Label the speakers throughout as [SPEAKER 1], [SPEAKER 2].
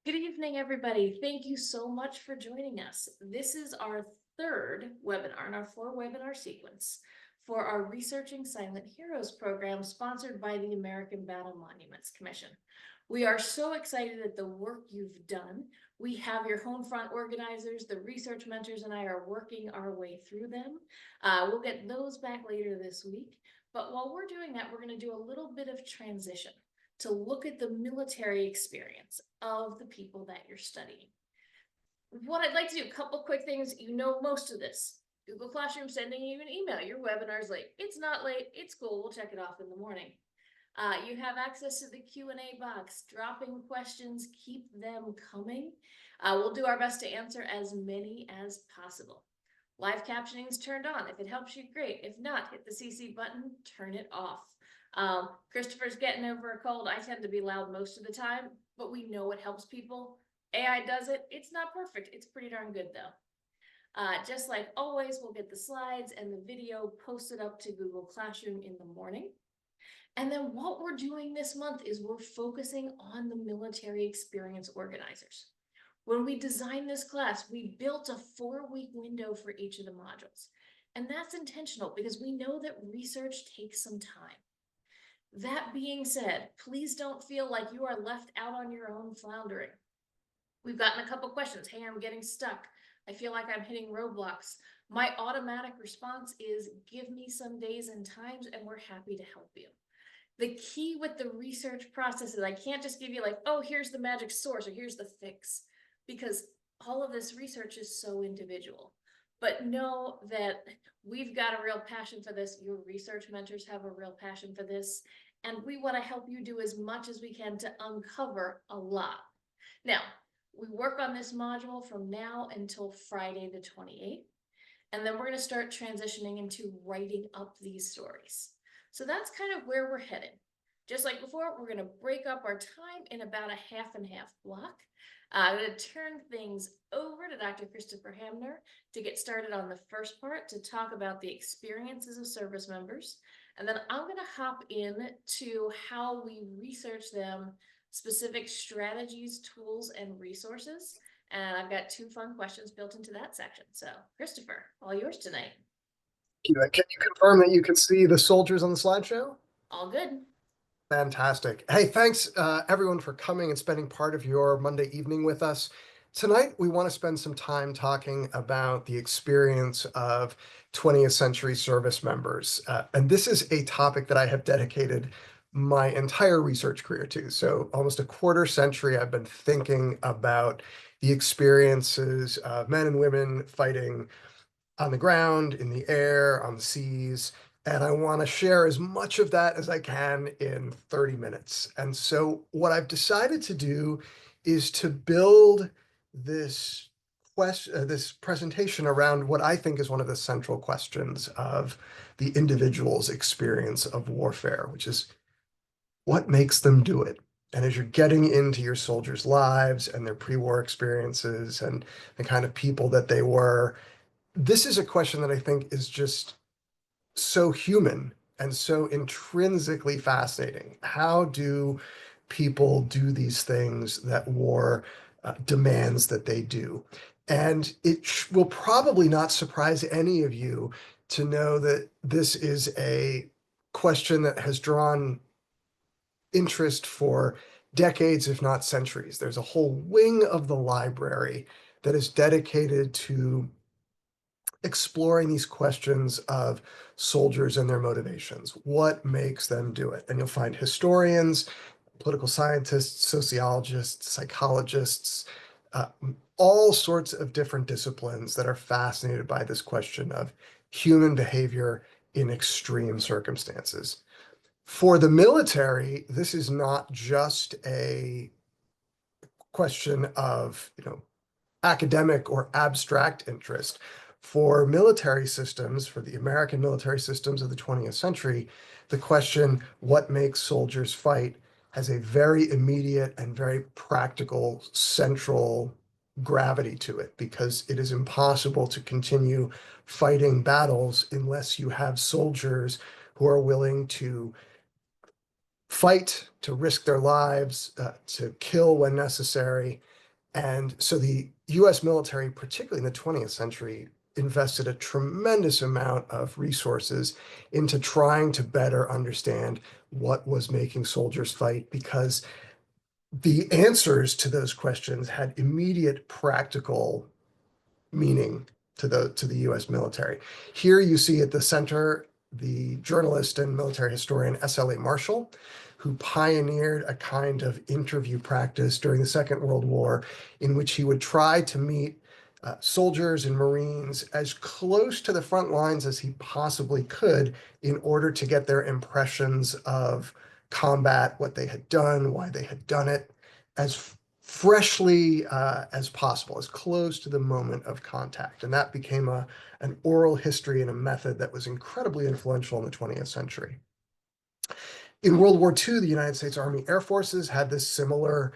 [SPEAKER 1] Good evening, everybody. Thank you so much for joining us. This is our third webinar in our 4-webinar sequence for our Researching Silent Heroes program sponsored by the American Battle Monuments Commission. We are so excited at the work you've done. We have your home front organizers, the research mentors, and I are working our way through them. We'll get those back later this week. But while we're doing that, we're going to do a little bit of transition to look at the military experience of the people that you're studying. What I'd like to do, a couple quick things. You know most of this. Google Classroom sending you an email. Your webinar's late. It's not late. It's cool. We'll check it off in the morning. You have access to the Q&A box. Dropping questions. Keep them coming. We'll do our best to answer as many as possible. Live captioning is turned on. If it helps you, great. If not, hit the CC button, turn it off. Christopher's getting over a cold. I tend to be loud most of the time, but we know it helps people. AI does it. It's not perfect. It's pretty darn good though. Just like always, we'll get the slides and the video posted up to Google Classroom in the morning. And then what we're doing this month is we're focusing on the military experience organizers. When we designed this class, we built a 4-week window for each of the modules. And that's intentional because we know that research takes some time. That being said, please don't feel like you are left out on your own floundering. We've gotten a couple questions. Hey, I'm getting stuck. I feel like I'm hitting roadblocks. My automatic response is give me some days and times and we're happy to help you. The key with the research process is I can't just give you like, oh, here's the magic source or here's the fix, because all of this research is so individual. But know that we've got a real passion for this. Your research mentors have a real passion for this. And we want to help you do as much as we can to uncover a lot. Now, we work on this module from now until Friday the 28th. And then we're going to start transitioning into writing up these stories. So that's kind of where we're headed. Just like before, we're going to break up our time in about a half and half block. I'm going to turn things over to Dr. Christopher Hamner to get started on the first part to talk about the experiences of service members. And then I'm going to hop in to how we research them, specific strategies, tools, and resources. And I've got 2 fun questions built into that section. So Christopher, all yours tonight.
[SPEAKER 2] Can you confirm that you can see the soldiers on the slideshow?
[SPEAKER 1] All good.
[SPEAKER 2] Fantastic. Hey, thanks everyone for coming and spending part of your Monday evening with us. Tonight, we want to spend some time talking about the experience of 20th century service members. And this is a topic that I have dedicated my entire research career to. So almost a quarter century, I've been thinking about the experiences of men and women fighting on the ground, in the air, on the seas, and I want to share as much of that as I can in 30 minutes. And so what I've decided to do is to build this this presentation around what I think is one of the central questions of the individual's experience of warfare, which is what makes them do it? And as you're getting into your soldiers' lives and their pre-war experiences and the kind of people that they were, this is a question that I think is just so human and so intrinsically fascinating. How do people do these things that war demands that they do? And it will probably not surprise any of you to know that this is a question that has drawn interest for decades, if not centuries. There's a whole wing of the library that is dedicated to exploring these questions of soldiers and their motivations. What makes them do it? And you'll find historians, political scientists, sociologists, psychologists, all sorts of different disciplines that are fascinated by this question of human behavior in extreme circumstances. For the military, this is not just a question of, academic or abstract interest. For military systems, for the American military systems of the 20th century, the question, what makes soldiers fight, has a very immediate and very practical central gravity to it, because it is impossible to continue fighting battles unless you have soldiers who are willing to fight, to risk their lives, to kill when necessary, And so the US military, particularly in the 20th century, invested a tremendous amount of resources into trying to better understand what was making soldiers fight, because the answers to those questions had immediate practical meaning to the US military. Here you see at the center the journalist and military historian S.L.A. Marshall, who pioneered a kind of interview practice during the Second World War in which he would try to meet soldiers and Marines as close to the front lines as he possibly could in order to get their impressions of combat, what they had done, why they had done it, as freshly as possible, as close to the moment of contact. And that became an oral history and a method that was incredibly influential in the 20th century. In World War II, the United States Army Air Forces had this similar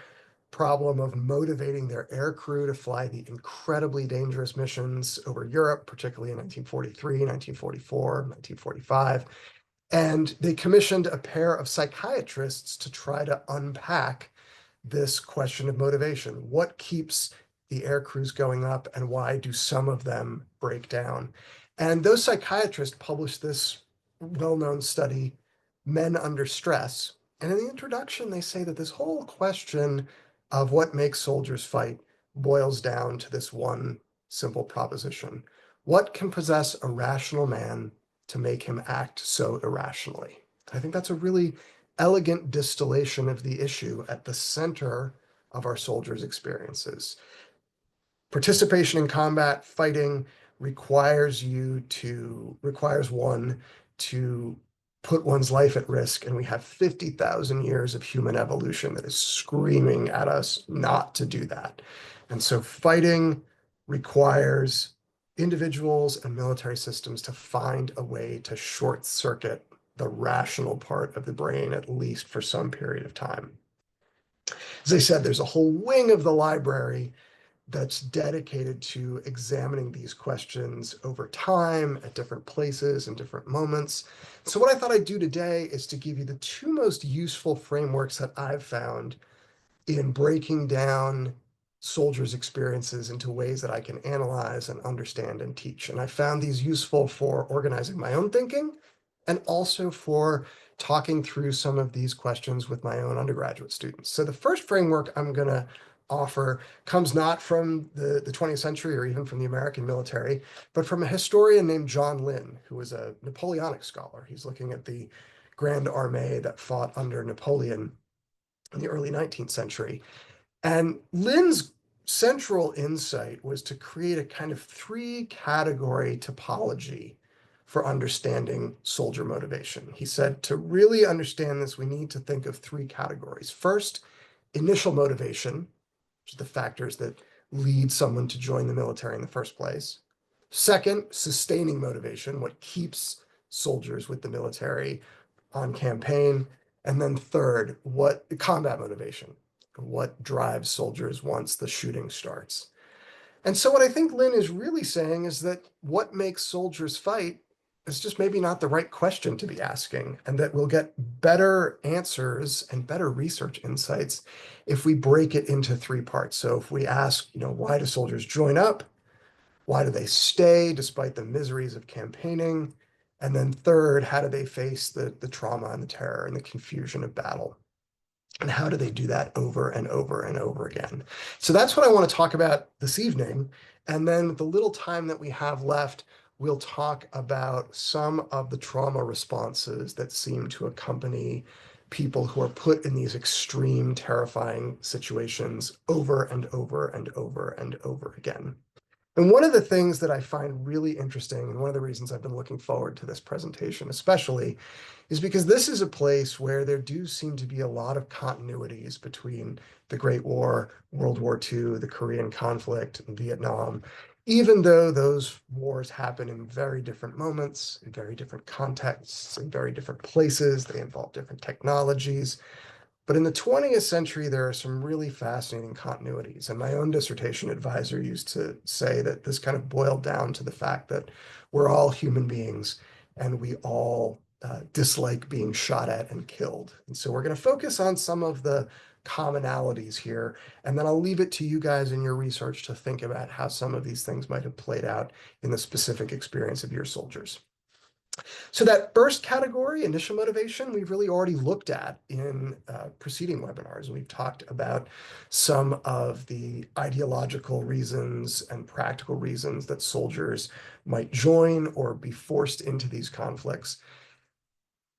[SPEAKER 2] problem of motivating their air crew to fly the incredibly dangerous missions over Europe, particularly in 1943, 1944, 1945. And they commissioned a pair of psychiatrists to try to unpack this question of motivation. What keeps the air crews going up, and why do some of them break down? And those psychiatrists published this well-known study, Men Under Stress. And in the introduction, they say that this whole question of what makes soldiers fight boils down to this one simple proposition. What can possess a rational man to make him act so irrationally? I think that's a really elegant distillation of the issue at the center of our soldiers' experiences. Participation in combat fighting requires one to put one's life at risk, and we have 50,000 years of human evolution that is screaming at us not to do that. And so fighting requires individuals and military systems to find a way to short circuit the rational part of the brain, at least for some period of time. As I said, there's a whole wing of the library that's dedicated to examining these questions over time at different places and different moments. So what I thought I'd do today is to give you the two most useful frameworks that I've found in breaking down soldiers' experiences into ways that I can analyze and understand and teach. And I found these useful for organizing my own thinking, and also for talking through some of these questions with my own undergraduate students. So the first framework I'm going to offer comes not from the 20th century or even from the American military, but from a historian named John Lynn, who was a Napoleonic scholar. He's looking at the Grand Armée that fought under Napoleon in the early 19th century. And Lynn's central insight was to create a kind of three-category topology for understanding soldier motivation. He said, to really understand this, we need to think of three categories. First, initial motivation, which is the factors that lead someone to join the military in the first place. Second, sustaining motivation, what keeps soldiers with the military on campaign. And then third, what combat motivation, what drives soldiers once the shooting starts. And so what I think Lynn is really saying is that what makes soldiers fight is just maybe not the right question to be asking, and that we'll get better answers and better research insights if we break it into three parts. So if we ask, why do soldiers join up? Why do they stay despite the miseries of campaigning? And then third, how do they face the trauma and the terror and the confusion of battle? And how do they do that over and over and over again? So that's what I want to talk about this evening. And then the little time that we have left, we'll talk about some of the trauma responses that seem to accompany people who are put in these extreme, terrifying situations over and over and over and over again. And one of the things that I find really interesting, and one of the reasons I've been looking forward to this presentation especially, is because this is a place where there do seem to be a lot of continuities between the Great War, World War II, the Korean conflict, and Vietnam, even though those wars happen in very different moments, in very different contexts, in very different places. They involve different technologies. But in the 20th century, there are some really fascinating continuities. And my own dissertation advisor used to say that this kind of boiled down to the fact that we're all human beings, and we all dislike being shot at and killed. And so we're going to focus on some of the commonalities here, and then I'll leave it to you guys in your research to think about how some of these things might have played out in the specific experience of your soldiers. So that first category, initial motivation, we've really already looked at in preceding webinars. We've talked about some of the ideological reasons and practical reasons that soldiers might join or be forced into these conflicts.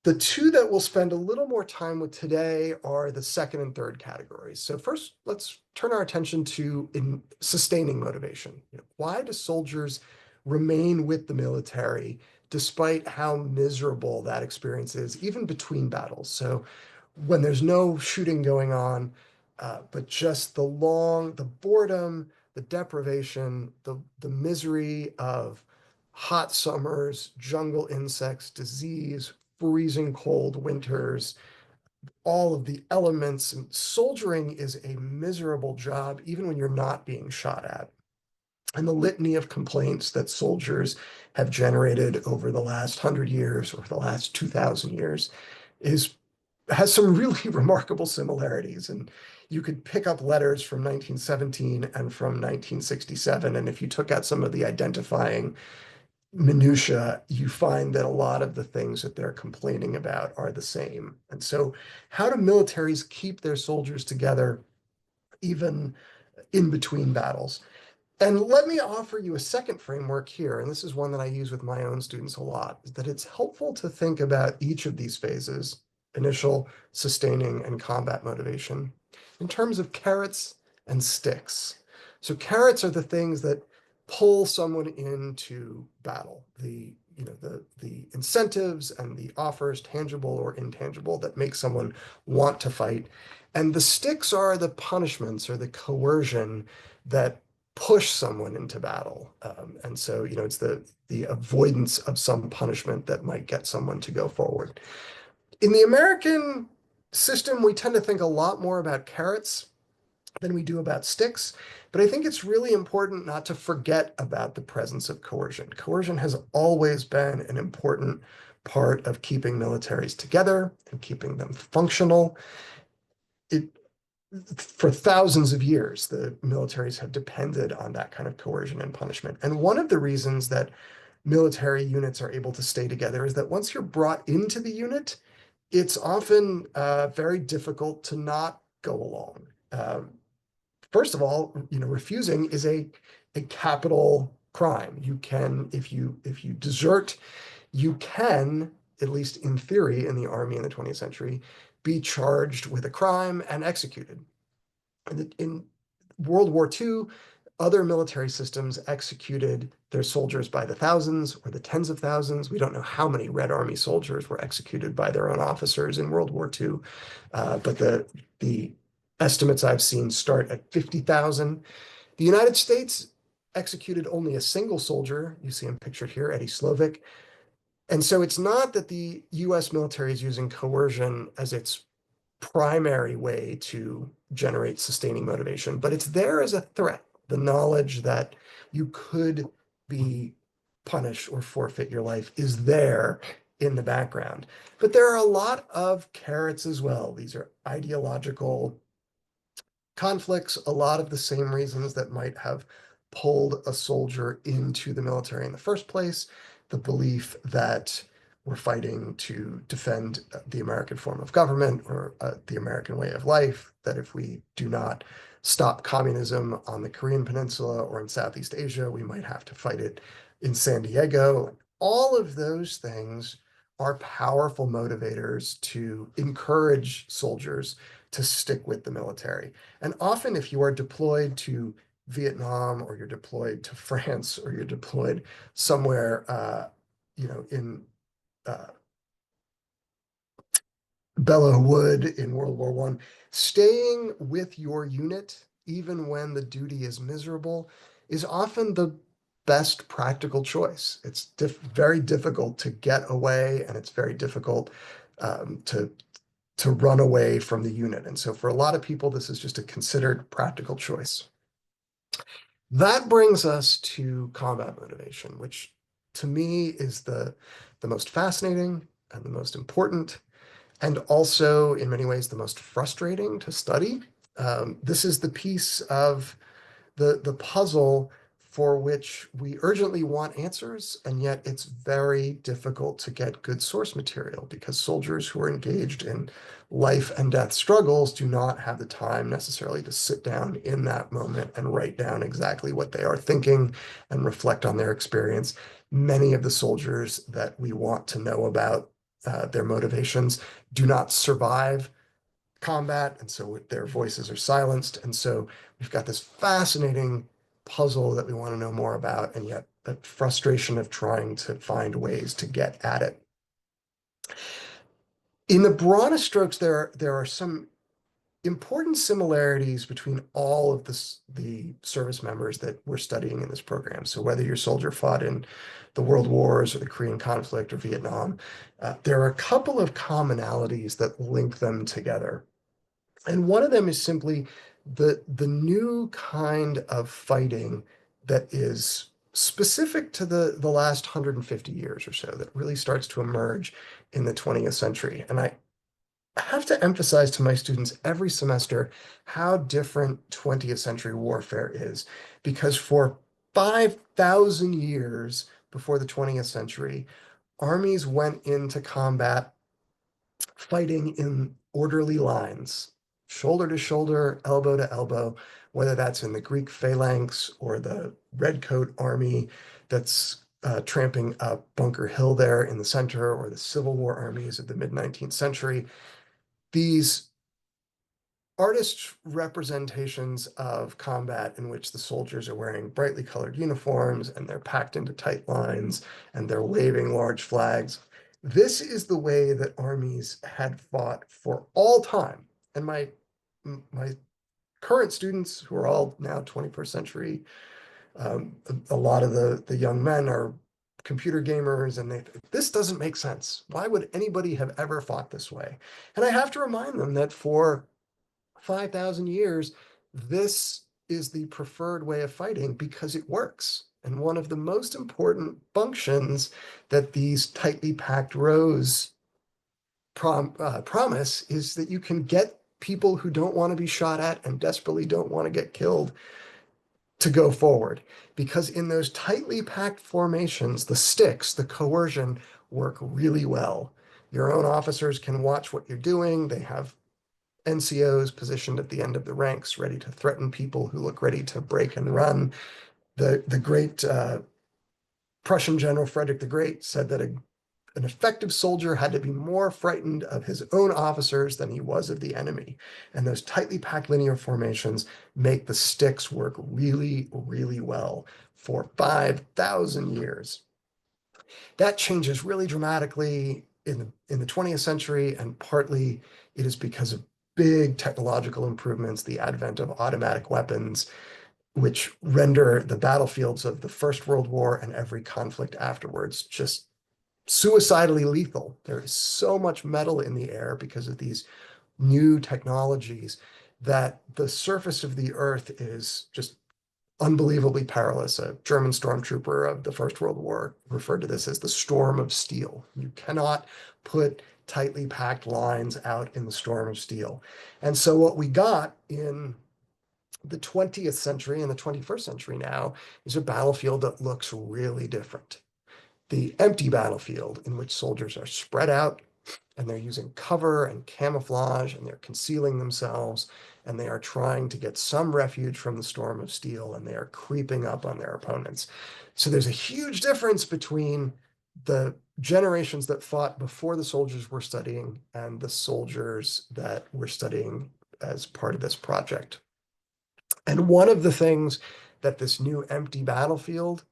[SPEAKER 2] The two that we'll spend a little more time with today are the second and third categories. So first, let's turn our attention to sustaining motivation. Why do soldiers remain with the military despite how miserable that experience is, even between battles? So when there's no shooting going on, but just the boredom, the deprivation, the misery of hot summers, jungle insects, disease, freezing cold winters, all of the elements. And soldiering is a miserable job, even when you're not being shot at. And the litany of complaints that soldiers have generated over the last 100 years or the last 2,000 years has some really remarkable similarities. And you could pick up letters from 1917 and from 1967. And if you took out some of the identifying minutia, you find that a lot of the things that they're complaining about are the same. And so how do militaries keep their soldiers together even in between battles? And let me offer you a second framework here, and this is one that I use with my own students a lot, is that it's helpful to think about each of these phases, initial, sustaining, and combat motivation, in terms of carrots and sticks. So carrots are the things that pull someone into battle, the incentives and the offers, tangible or intangible, that make someone want to fight. And the sticks are the punishments or the coercion that push someone into battle. And so, it's the avoidance of some punishment that might get someone to go forward. In the American system, we tend to think a lot more about carrots than we do about sticks. But I think it's really important not to forget about the presence of coercion. Coercion has always been an important part of keeping militaries together and keeping them functional. For thousands of years, the militaries have depended on that kind of coercion and punishment. And one of the reasons that military units are able to stay together is that once you're brought into the unit, it's often very difficult to not go along. First of all, refusing is a capital crime. You can, if you desert, you can, at least in theory, in the army in the 20th century, be charged with a crime and executed. In World War II, other military systems executed their soldiers by the thousands or the tens of thousands. We don't know how many Red Army soldiers were executed by their own officers in World War II, but the estimates I've seen start at 50,000. The United States executed only a single soldier. You see him pictured here, Eddie Slovik. And so it's not that the US military is using coercion as its primary way to generate sustaining motivation, but it's there as a threat. The knowledge that you could be punished or forfeit your life is there in the background. But there are a lot of carrots as well. These are ideological conflicts, a lot of the same reasons that might have pulled a soldier into the military in the first place, the belief that we're fighting to defend the American form of government or the American way of life, that if we do not stop communism on the Korean Peninsula or in Southeast Asia, we might have to fight it in San Diego. All of those things are powerful motivators to encourage soldiers to stick with the military. And often if you are deployed to Vietnam or you're deployed to France or you're deployed somewhere, in Belleau Wood in World War I, staying with your unit, even when the duty is miserable, is often the best practical choice. It's very difficult to get away, and it's very difficult to run away from the unit. And so for a lot of people, this is just a considered practical choice. That brings us to combat motivation, which to me is the most fascinating, and the most important, and also in many ways the most frustrating to study. This is the piece of the puzzle for which we urgently want answers, and yet it's very difficult to get good source material because soldiers who are engaged in life and death struggles do not have the time necessarily to sit down in that moment and write down exactly what they are thinking and reflect on their experience. Many of the soldiers that we want to know about their motivations do not survive combat, and so their voices are silenced. And so we've got this fascinating puzzle that we want to know more about, and yet the frustration of trying to find ways to get at it. In the broadest strokes, there are some important similarities between all of the service members that we're studying in this program. So whether your soldier fought in the World Wars or the Korean conflict or Vietnam, there are a couple of commonalities that link them together. And one of them is simply the new kind of fighting that is specific to the last 150 years or so that really starts to emerge in the 20th century. And I have to emphasize to my students every semester how different 20th century warfare is, because for 5,000 years before the 20th century, armies went into combat fighting in orderly lines, shoulder to shoulder, elbow to elbow, whether that's in the Greek phalanx or the Redcoat army that's tramping up Bunker Hill there in the center, or the Civil War armies of the mid-19th century. These artist representations of combat in which the soldiers are wearing brightly colored uniforms and they're packed into tight lines and they're waving large flags. This is the way that armies had fought for all time. And my current students, who are all now 21st century, a lot of the young men are computer gamers, and this doesn't make sense. Why would anybody have ever fought this way? And I have to remind them that for 5,000 years, this is the preferred way of fighting because it works. And one of the most important functions that these tightly packed rows promise is that you can get people who don't want to be shot at and desperately don't want to get killed to go forward. Because in those tightly packed formations, the sticks, the coercion, work really well. Your own officers can watch what you're doing. They have NCOs positioned at the end of the ranks, ready to threaten people who look ready to break and run. The great Prussian general Frederick the Great said that an effective soldier had to be more frightened of his own officers than he was of the enemy. And those tightly packed linear formations make the sticks work really, really well for 5,000 years. That changes really dramatically in the 20th century, and partly it is because of big technological improvements, the advent of automatic weapons, which render the battlefields of the First World War and every conflict afterwards just suicidally lethal. There is so much metal in the air because of these new technologies that the surface of the earth is just unbelievably perilous. A German stormtrooper of the First World War referred to this as the storm of steel. You cannot put tightly packed lines out in the storm of steel. And so what we got in the 20th century and the 21st century now is a battlefield that looks really different. The empty battlefield, in which soldiers are spread out and they're using cover and camouflage and they're concealing themselves and they are trying to get some refuge from the storm of steel, and they are creeping up on their opponents. So there's a huge difference between the generations that fought before the soldiers we're studying and the soldiers that we're studying as part of this project. And one of the things that this new empty battlefield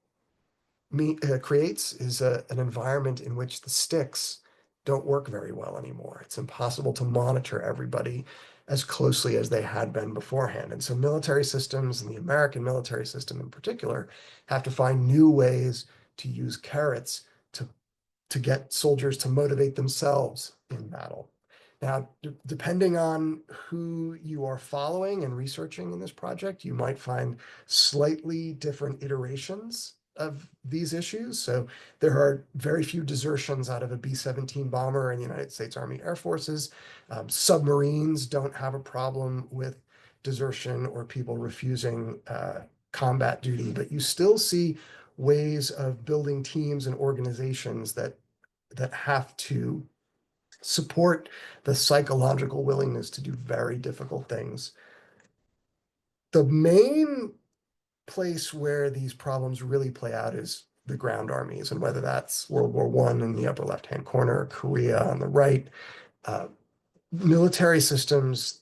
[SPEAKER 2] creates is an environment in which the sticks don't work very well anymore. It's impossible to monitor everybody as closely as they had been beforehand. And so military systems, and the American military system in particular, have to find new ways to use carrots to get soldiers to motivate themselves in battle. Now, depending on who you are following and researching in this project, you might find slightly different iterations of these issues. So there are very few desertions out of a B-17 bomber in the United States Army Air Forces. Submarines don't have a problem with desertion or people refusing combat duty, but you still see ways of building teams and organizations that have to support the psychological willingness to do very difficult things. The main place where these problems really play out is the ground armies, and whether that's World War I in the upper left-hand corner, Korea on the right, military systems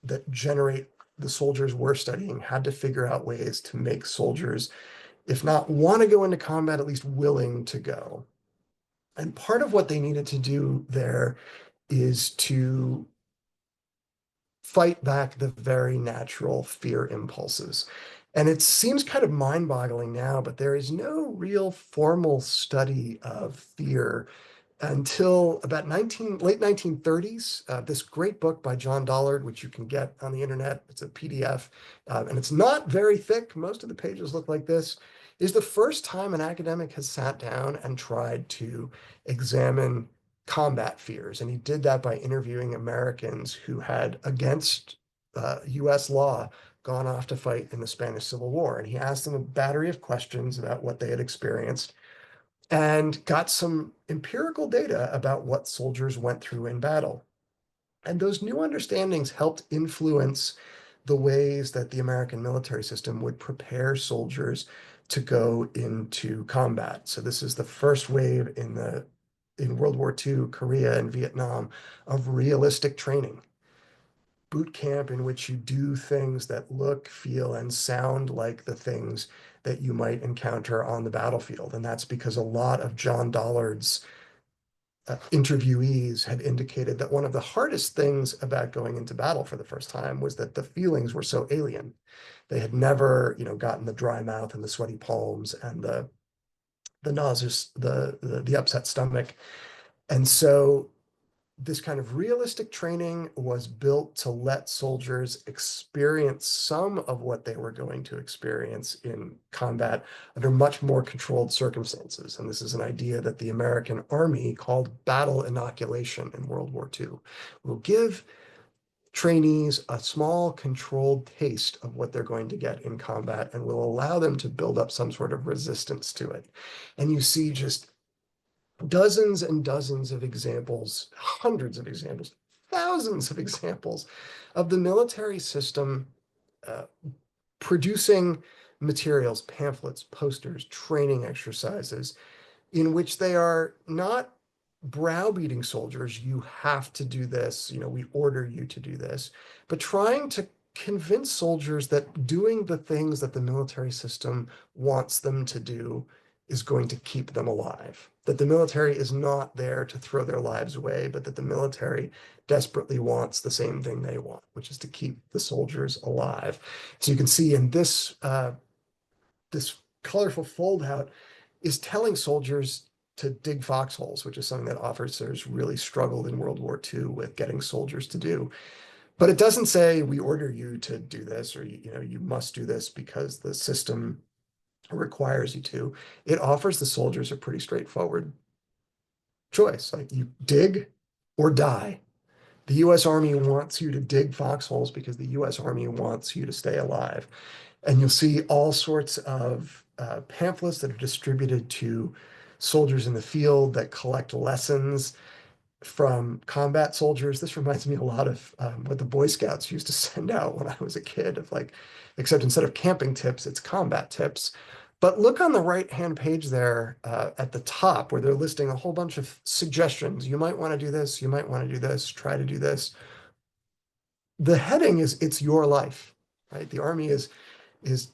[SPEAKER 2] that generate the soldiers we're studying had to figure out ways to make soldiers, if not want to go into combat, at least willing to go. And part of what they needed to do there is to fight back the very natural fear impulses. And it seems kind of mind-boggling now, but there is no real formal study of fear until about late 1930s. This great book by John Dollard, which you can get on the internet, it's a PDF, and it's not very thick. Most of the pages look like this. Is the first time an academic has sat down and tried to examine combat fears. And he did that by interviewing Americans who had, against US law, gone off to fight in the Spanish Civil War. And he asked them a battery of questions about what they had experienced and got some empirical data about what soldiers went through in battle. And those new understandings helped influence the ways that the American military system would prepare soldiers to go into combat. So this is the first wave in World War II, Korea and Vietnam, of realistic training. Boot camp in which you do things that look, feel, and sound like the things that you might encounter on the battlefield. And that's because a lot of John Dollard's interviewees had indicated that one of the hardest things about going into battle for the first time was that the feelings were so alien. They had never, gotten the dry mouth and the sweaty palms and the nauseous, the upset stomach. And so this kind of realistic training was built to let soldiers experience some of what they were going to experience in combat under much more controlled circumstances. And this is an idea that the American Army called battle inoculation in World War II. Will give trainees a small controlled taste of what they're going to get in combat and will allow them to build up some sort of resistance to it. And you see just dozens and dozens of examples, hundreds of examples, thousands of examples of the military system producing materials, pamphlets, posters, training exercises, in which they are not browbeating soldiers, you have to do this, we order you to do this, but trying to convince soldiers that doing the things that the military system wants them to do is going to keep them alive. That the military is not there to throw their lives away, but that the military desperately wants the same thing they want, which is to keep the soldiers alive. So you can see in this, this colorful foldout is telling soldiers to dig foxholes, which is something that officers really struggled in World War II with getting soldiers to do. But it doesn't say we order you to do this, or you must do this because the system requires you to. It offers the soldiers a pretty straightforward choice. Like, you dig or die. The US Army wants you to dig foxholes because the US Army wants you to stay alive. And you'll see all sorts of pamphlets that are distributed to soldiers in the field that collect lessons from combat soldiers. This reminds me a lot of what the Boy Scouts used to send out when I was a kid, except instead of camping tips, it's combat tips. But look on the right-hand page there at the top where they're listing a whole bunch of suggestions. You might want to do this, you might want to do this, try to do this. The heading is, it's your life, right? The Army is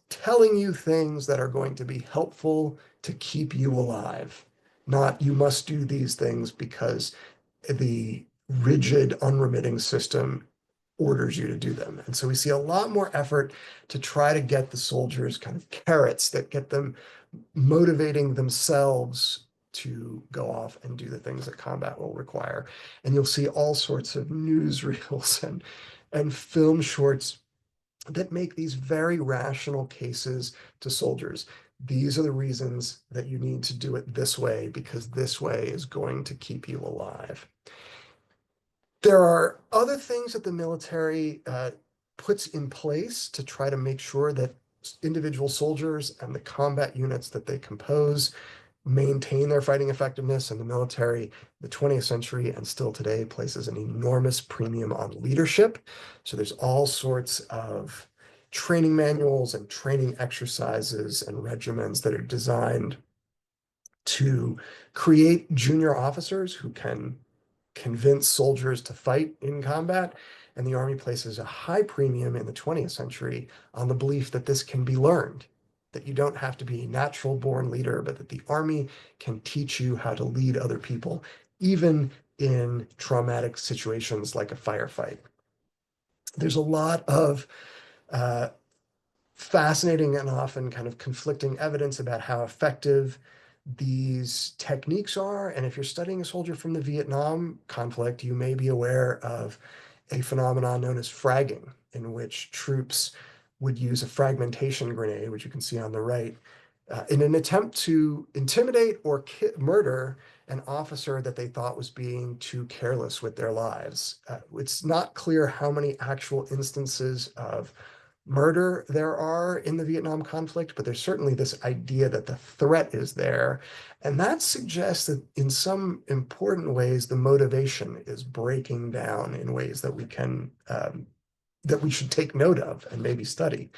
[SPEAKER 2] telling you things that are going to be helpful to keep you alive, not you must do these things because the rigid, unremitting system orders you to do them. And so we see a lot more effort to try to get the soldiers kind of carrots that get them motivating themselves to go off and do the things that combat will require. And you'll see all sorts of newsreels and film shorts that make these very rational cases to soldiers. these are the reasons that you need to do it this way, because this way is going to keep you alive. There are other things that the military puts in place to try to make sure that individual soldiers and the combat units that they compose maintain their fighting effectiveness. And the military, the 20th century and still today, places an enormous premium on leadership. So there's all sorts of training manuals and training exercises and regimens that are designed to create junior officers who can convince soldiers to fight in combat. And the Army places a high premium in the 20th century on the belief that this can be learned, that you don't have to be a natural born leader, but that the Army can teach you how to lead other people, even in traumatic situations like a firefight. There's a lot of uh, fascinating and often kind of conflicting evidence about how effective these techniques are. And if you're studying a soldier from the Vietnam conflict, you may be aware of a phenomenon known as fragging, in which troops would use a fragmentation grenade, which you can see on the right, in an attempt to intimidate or murder an officer that they thought was being too careless with their lives. It's not clear how many actual instances of murder there are in the Vietnam conflict, but there's certainly this idea that the threat is there. And that suggests that in some important ways, the motivation is breaking down in ways that we can, that we should take note of and maybe study.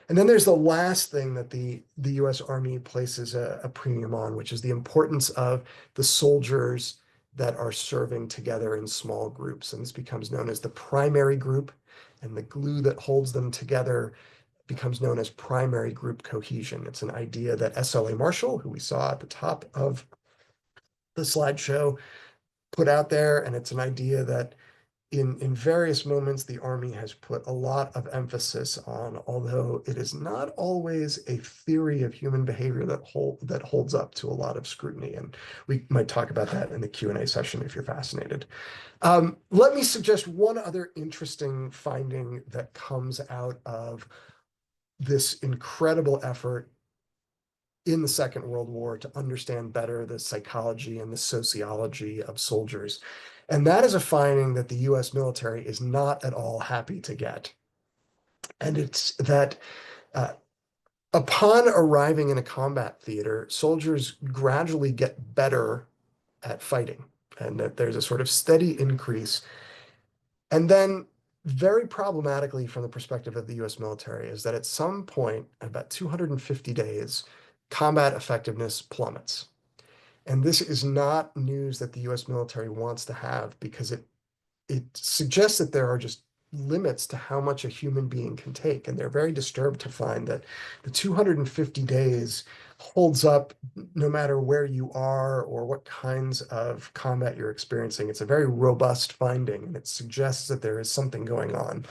[SPEAKER 2] And then there's the last thing that the US Army places a premium on, which is the importance of the soldiers that are serving together in small groups. And this becomes known as the primary group, and the glue that holds them together becomes known as primary group cohesion. It's an idea that SLA Marshall, who we saw at the top of the slideshow, put out there. And it's an idea that in various moments, the Army has put a lot of emphasis on, although it is not always a theory of human behavior that holds up to a lot of scrutiny. And we might talk about that in the Q&A session if you're fascinated. Let me suggest one other interesting finding that comes out of this incredible effort in the Second World War to understand better the psychology and the sociology of soldiers. And that is a finding that the US military is not at all happy to get. And it's that upon arriving in a combat theater, soldiers gradually get better at fighting, and that there's a sort of steady increase. And then, very problematically from the perspective of the US military, is that at some point, about 250 days, combat effectiveness plummets. And this is not news that the US military wants to have, because it suggests that there are just limits to how much a human being can take. And they're very disturbed to find that the 250 days holds up no matter where you are or what kinds of combat you're experiencing. It's a very robust finding, and it suggests that there is something going on,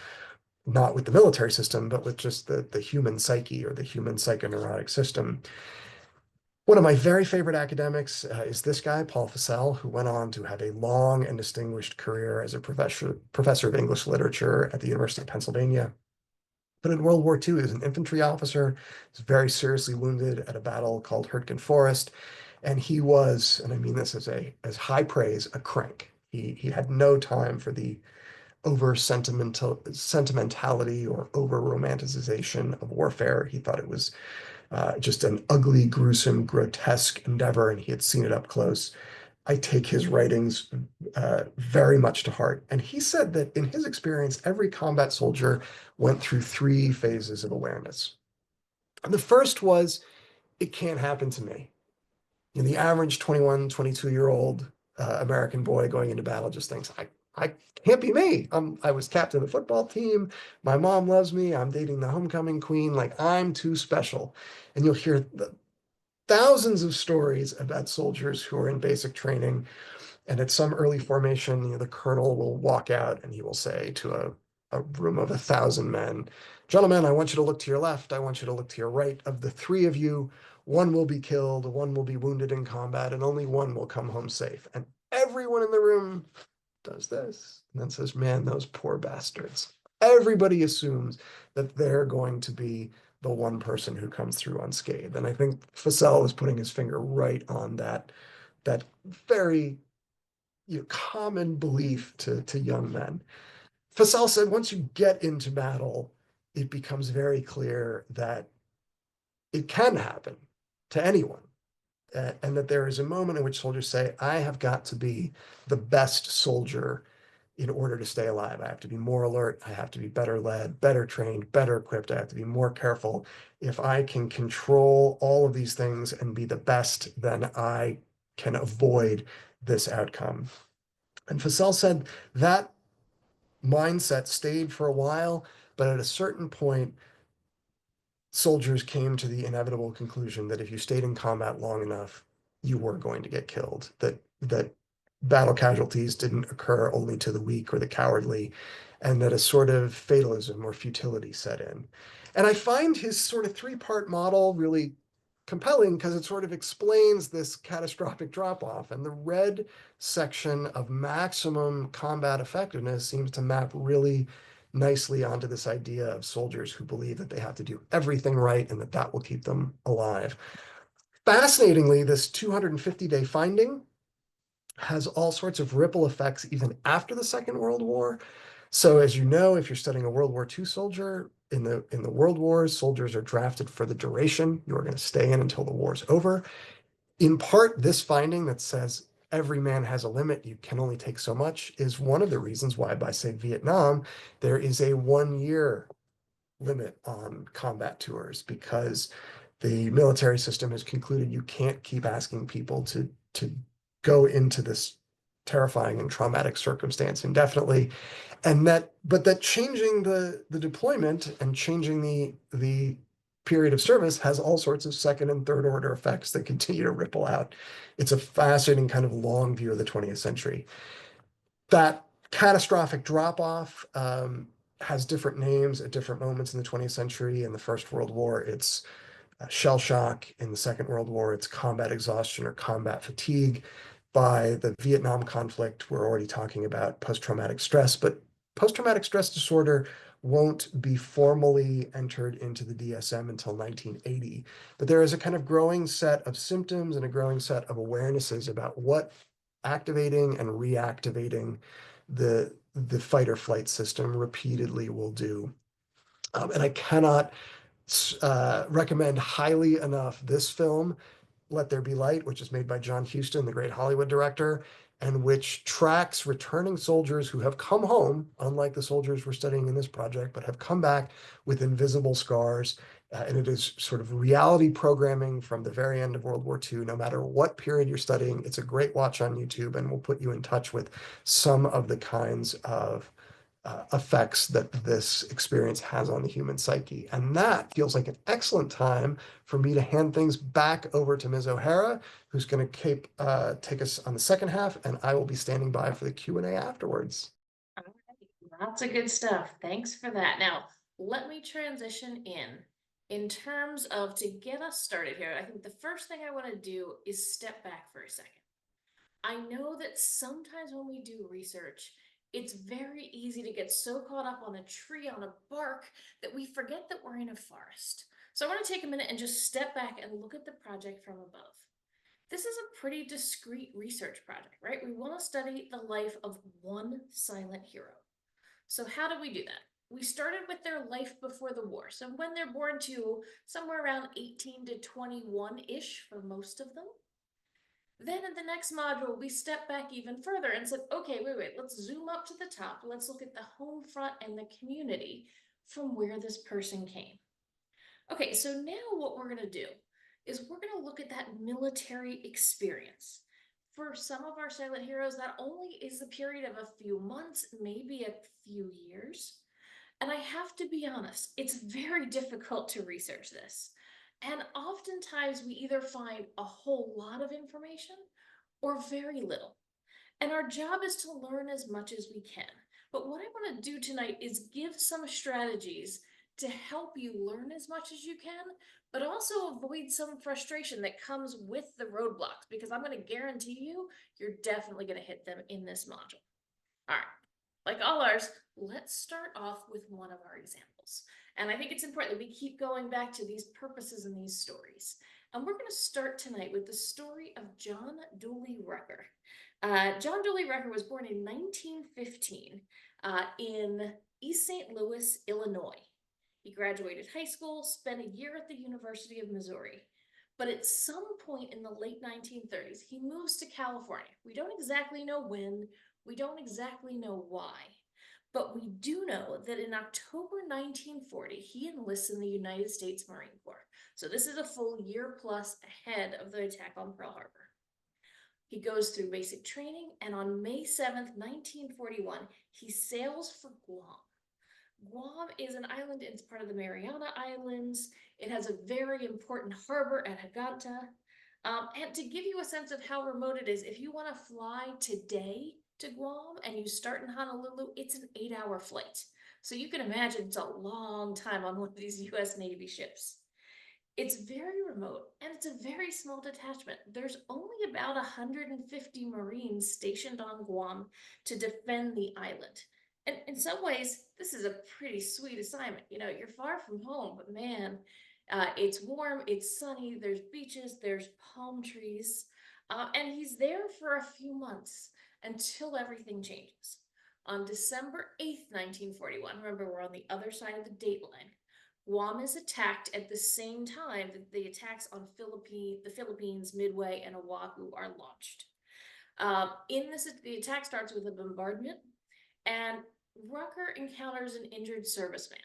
[SPEAKER 2] not with the military system, but with just the human psyche or the human psychoneurotic system. One of my very favorite academics is this guy, Paul Fussell, who went on to have a long and distinguished career as a professor of English literature at the University of Pennsylvania. But in World War II, he was an infantry officer. He was very seriously wounded at a battle called Hurtgen Forest. And he was, and I mean this as high praise, a crank. He had no time for the over sentimentality or over romanticization of warfare. He thought it was just an ugly, gruesome, grotesque endeavor, and he had seen it up close. I take his writings very much to heart. And he said that in his experience, every combat soldier went through three phases of awareness. And the first was, it can't happen to me. You know, the average 21, 22-year-old American boy going into battle just thinks, I can't be me. I was captain of the football team. My mom loves me. I'm dating the homecoming queen. Like, I'm too special. And you'll hear thousands of stories about soldiers who are in basic training. And at some early formation, you know, the colonel will walk out and he will say to a room of 1,000 men, gentlemen, I want you to look to your left. I want you to look to your right. Of the three of you, one will be killed, one will be wounded in combat, and only one will come home safe. And everyone in the room does this and then says, man, those poor bastards. Everybody assumes that they're going to be the one person who comes through unscathed. And I think Fussell was putting his finger right on that very common belief to young men. Fussell said once you get into battle, it becomes very clear that it can happen to anyone. And that there is a moment in which soldiers say, I have got to be the best soldier in order to stay alive. I have to be more alert. I have to be better led, better trained, better equipped. I have to be more careful. If I can control all of these things and be the best, then I can avoid this outcome. And Fussell said that mindset stayed for a while, but at a certain point, soldiers came to the inevitable conclusion that if you stayed in combat long enough, you were going to get killed. That battle casualties didn't occur only to the weak or the cowardly, and that a sort of fatalism or futility set in. And I find his sort of three-part model really compelling because it sort of explains this catastrophic drop-off. And the red section of maximum combat effectiveness seems to map really nicely onto this idea of soldiers who believe that they have to do everything right and that that will keep them alive. Fascinatingly, this 250-day finding has all sorts of ripple effects even after the Second World War. So as you know, if you're studying a World War II soldier, in the World Wars, soldiers are drafted for the duration. You are going to stay in until the war's over. In part, this finding that says every man has a limit, you can only take so much, is one of the reasons why, by say Vietnam, there is a 1 year limit on combat tours, because the military system has concluded you can't keep asking people to go into this terrifying and traumatic circumstance indefinitely. But that changing the deployment and changing the period of service has all sorts of second and third order effects that continue to ripple out. It's a fascinating kind of long view of the 20th century. That catastrophic drop off has different names at different moments in the 20th century. In the First World War, it's shell shock. In the Second World War, it's combat exhaustion or combat fatigue. By the Vietnam conflict, we're already talking about post-traumatic stress, but post-traumatic stress disorder won't be formally entered into the DSM until 1980. But there is a kind of growing set of symptoms and a growing set of awarenesses about what activating and reactivating the fight or flight system repeatedly will do. And I cannot recommend highly enough this film, Let There Be Light, which is made by John Huston, the great Hollywood director, and which tracks returning soldiers who have come home, unlike the soldiers we're studying in this project, but have come back with invisible scars. And it is sort of reality programming from the very end of World War II, no matter what period you're studying. It's a great watch on YouTube, and will put you in touch with some of the kinds of effects that this experience has on the human psyche. And that feels like an excellent time for me to hand things back over to Ms. O'Hara, who's going to take us on the second half, and I will be standing by for the Q&A afterwards.
[SPEAKER 1] All right, lots of good stuff. Thanks for that. Now, let me transition in terms of, to get us started here, I think the first thing I want to do is step back for a second. I know that sometimes when we do research, it's very easy to get so caught up on a tree, on a bark, that we forget that we're in a forest. So I want to take a minute and just step back and look at the project from above. This is a pretty discrete research project, right? We want to study the life of one silent hero. So how do we do that? We started with their life before the war. So when they're born to somewhere around 18 to 21-ish for most of them. Then in the next module, we step back even further and said, okay, wait, let's zoom up to the top. Let's look at the home front and the community from where this person came. Okay, so now what we're going to do is we're going to look at that military experience. For some of our silent heroes, that only is the period of a few months, maybe a few years. And I have to be honest, it's very difficult to research this. And oftentimes we either find a whole lot of information or very little. And our job is to learn as much as we can. But what I want to do tonight is give some strategies to help you learn as much as you can, but also avoid some frustration that comes with the roadblocks, because I'm going to guarantee you, you're definitely going to hit them in this module. All right, like all ours, let's start off with one of our examples. And I think it's important that we keep going back to these purposes and these stories. And we're going to start tonight with the story of John Dooley Rucker. John Dooley Rucker was born in 1915 in East St. Louis, Illinois. He graduated high school, spent a year at the University of Missouri. But at some point in the late 1930s, he moves to California. We don't exactly know when, we don't exactly know why, but we do know that in October 1940, he enlists in the United States Marine Corps. So this is a full year plus ahead of the attack on Pearl Harbor. He goes through basic training, and on May 7th, 1941, he sails for Guam. Guam is an island, it's part of the Mariana Islands. It has a very important harbor at Haganta. And to give you a sense of how remote it is, if you want to fly today to Guam and you start in Honolulu, it's an 8-hour flight. So you can imagine it's a long time on one of these US Navy ships. It's very remote and it's a very small detachment. There's only about 150 Marines stationed on Guam to defend the island. And in some ways, this is a pretty sweet assignment. You know, you're far from home, but man, it's warm, it's sunny, there's beaches, there's palm trees, and he's there for a few months until everything changes. On December 8th, 1941, remember we're on the other side of the date line, Guam is attacked at the same time that the attacks on the Philippines, Midway, and Oahu are launched. The attack starts with a bombardment, and Rucker encounters an injured serviceman.